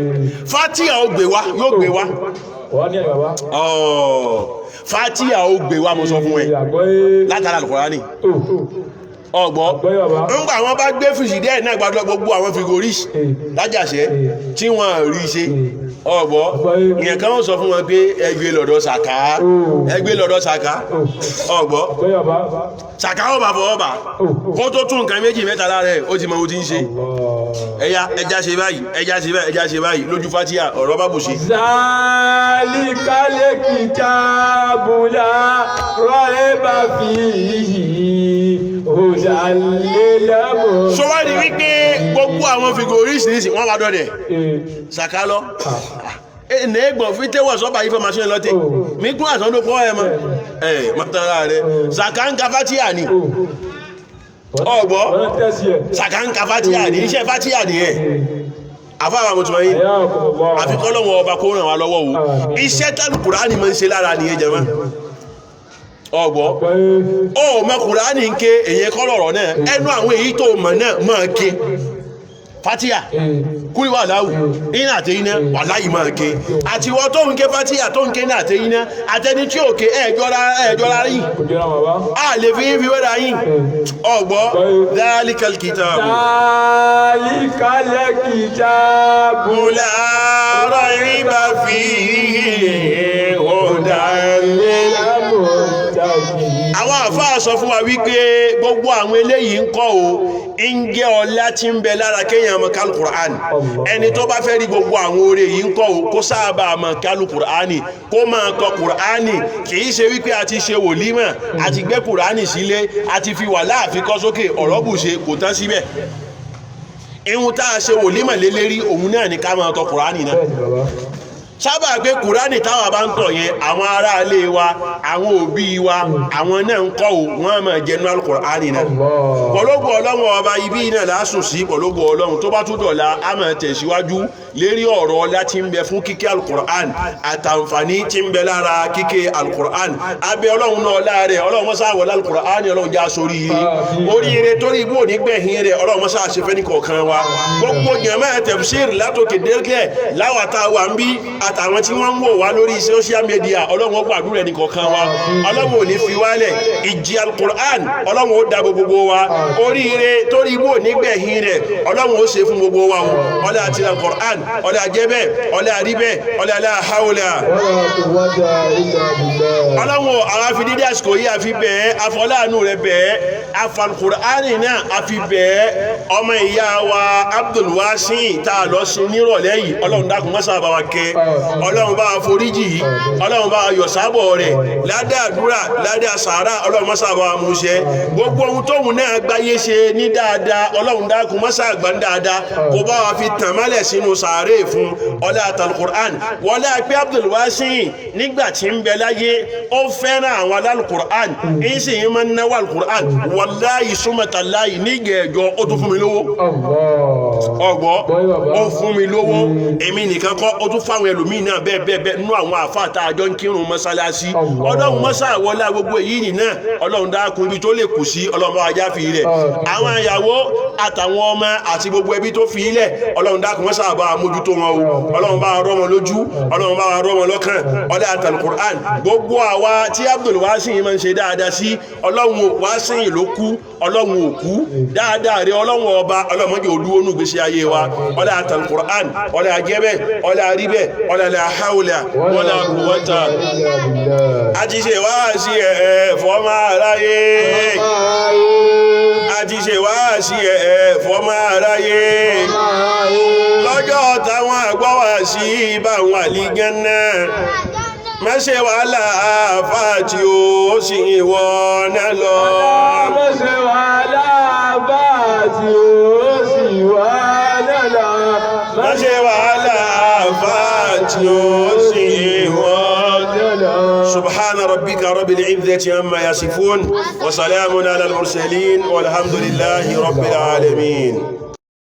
Fatiha ó gbé wá yóò gbé wá Fatiha ó gbé wá mo sọ fún ẹ látara Al-Qur'ani ọgbọ́ ńgbà wọn bá gbé fìsìdẹ́ náà gbàdọ̀ gbogbo àwọn frigoris lájàṣẹ́ tí wọ́n rí ṣe ọgbọ́ ìyẹn kan wọ́n sọ fún wọn pé ẹgbẹ́ lọ́dọ̀ Sàká ẹgbẹ́ lọ́dọ̀ Sàká ọgbọ́ Sàká ọba fọwọ́bà kó tó tún nǹkan méjì mẹ́ta lára ẹ̀ ó ti mọ ohun tí ń ṣe ẹja ṣe báyìí ẹja ṣe báyìí ẹja ṣe báyìí lójú Fátíà ọ̀rọ̀ bá bù ṣe. zalikal kitabu la raiba fihi hudan lil muttaqin. sọ wá ní wípé gbogbo àwọn frigoris nísìn wọ́n wá dọ́dẹ̀ Sàká lọ ẹnẹ ẹgbọ̀n fi tẹ́wọ̀ sọ́bà yìí fẹ́ máa ṣe lọ́tẹ̀ mi kún àtọ́ndó pọ́ ẹ mọ́ mọ́tàrà rẹ̀ Sàká ń ka Fátíà ní ọgbọ́ Sàká ń ka Fátíà ní iṣẹ́ Fátíà ní ẹ̀ àfáwà mọ̀túnmọ̀ yìí àfikọ́lọ́wọ́ ọba kó ràn wá lọ́wọ́ wo iṣẹ́ tàbí Kùránì máa ń ṣe lára ní ẹjẹ̀ mọ́ ọgbọ́ ó mọ́ Kùránì ń ké èyẹ kọ́lọ̀rọ̀ náà ẹnu àwọn èyí tó mọ̀ náà máa ké Fátíà kúrì wà láwù iná àti iná wà láyìí máa ké àti wọ́n tó ń ké Fátíà tó ń ké ní àti iná àtẹni tí ò ké ẹ̀jọ́ra rí a lè fi wẹ́ra yìí ọgbọ́ zalikal kitabu la raiba fihi hudan lil muttaqin. àwọn àfáà sọ fún wa wípé gbogbo àwọn eléyìí ń kọ́ o ń jẹ́ ọlá tí ń bẹ lára kéèyàn mọ̀ kálù Kùránì ẹni tó bá fẹ́ rí gbogbo àwọn oore yìí ń kọ́ o kó sábà mọ̀ kálù Kùránì kó máa kọ Kùránì kìí ṣe wípé a ti ṣe wòlímà àti gbé Kùránì sílé àti fi wà láàfin kọ́ sókè ọ̀rọ̀ bù ṣe kò tán síbẹ̀ ihun tá a ṣe wòlímà lélẹ́rí òun náà ní ká máa tọ Kùránì náà sábà pé Kùránì táwa bá ń tọ̀ yẹn àwọn ará ilé wa àwọn òbí wa àwọn náà ń kọ́ ò wọ́n máa jẹnu Al-Kùránì náà pọ̀lọ́gbọ̀ Ọlọ́run ọba ibi náà lásùn sí pọ̀lọ́gbọ̀ Ọlọ́run tó bá tún dọ̀la a máa tẹ̀síwájú lérí ọ̀rọ̀ ọlá tí ń bẹ fún kíké Al-Kùránì àtàǹfààní tí ń bẹ lára kíké Al-Kùránì abẹ́ Ọlọ́run náà láàrẹ̀ Ọlọ́run mọ́sá wọlé Al-Kùránì Ọlọ́run já sórí oríire torí ibú onígbẹ̀yìn rẹ̀ Ọlọ́run mọ́sá ṣe fẹ́ ní kọ̀ọ̀kan wa gbogbo jàmáà tafsir látòkè délẹ̀ láwàtà wà ń bí àtàwọn tí wọ́n ń wò wá lórí social media Ọlọ́run gbàdúrà ẹni kọ̀ọ̀kan wa Ọlọ́run ò ní fi wálẹ̀ ìjì Al-Qur'an Ọlọ́run ó dá gbogbo wa oríire torí ibò nígbẹ̀yìn rẹ̀ Ọlọ́run ó ṣe fún gbogbo wa ọlá àti Al-Qur'an ọlá jẹ́bẹ̀ ọlá àríbẹ̀ ọlá aláhàúlà Ọlọ́run àwọn afidídé àsìkò yìí àfi bẹ̀ẹ́ afọláàánú rẹ̀ bẹ̀ẹ́ Al-Qur'an náà àfi bẹ̀ẹ́ ọmọ ìyá wa Abdul Wasi tá a lọ sí nírọ̀lẹ́ yìí Ọlọ́run dákun mọ́sá bá wa kẹ́ Ọlọ́run bá foríjì yìí Ọlọ́run bá yọ sábọ̀ rẹ̀ ládàdúrà ládà sàárà Ọlọ́run mọ́sá bá mú ṣe gbogbo ohun tóhun náà gbáyé ṣe ní dáadáa Ọlọ́run dákun mọ́sá àgbà dáadáa kó bá wa fi tàn málẹ̀ sínú sàárè fún ọlá Al-Qur'an wọlé pé Abdul Wasi nígbà tí ń bẹ láyé ó fẹ́ràn àwọn Al-Qur'an èyí sì ń máa ń náwó Al-Qur'an wallahi sumatallahi nígẹ̀ẹ́jọ ó tún fún mi lówó ọgbọ́ ó fún mi lówó èmi nìkan kọ́ ó tún fáwọn ẹlòmíì náà bẹ́ẹ̀ nínú àwọn àfáà tá a jọ ń kírun mọ́sálásí Ọlọ́run mọ́sá wọlé gbogbo èyí nì náà Ọlọ́run dákun ibi tó lè kù sí Ọlọ́run bá wa já fi rẹ̀ àwọn ìyàwó àtàwọn ọmọ àti gbogbo ẹbí tó fi ilẹ̀ Ọlọ́run dákun mọ́sá bá mójútó wọn o Ọlọ́run bá rọ́ wọn lójú Ọlọ́run bá rọ́ wọn lọ́kàn ọlá Al-Qur'an gbogbo àwa tí Abdul Wasi máa ń ṣe dáadáa sí Ọlọ́run Wasi ló kú Ọlọ́run ò kú dáadáa rẹ̀ Ọlọ́run ọba Ọlọ́run mọ́jọ olúwo nù gbèsè ayé wa ọlá Al-Qur'an ọlá jẹ́bẹ̀ ọlá ríbẹ̀ ọlá la haula wala quwwata àti ṣe wá sí fọ́mà aráyé àti ṣe wá sí fọ́mà aráyé lọ́jọ́ táwọn àgbọ́wà sí ìbáwọn àlìjẹ́nà mẹ́ṣẹ́ wàhálà àfáàtí ó sì ìwọ náà lọ mẹ́ṣẹ́ wàhálà àfáàtí ó sì ìwọ náà lọ mẹ́ṣẹ́ wàhálà àfáàtí ó sì ìwọ náà lọ subhana rabbika rabbil izzati amma yasifun wa salamun ala al-mursalin walhamdulillahi rabbil alamin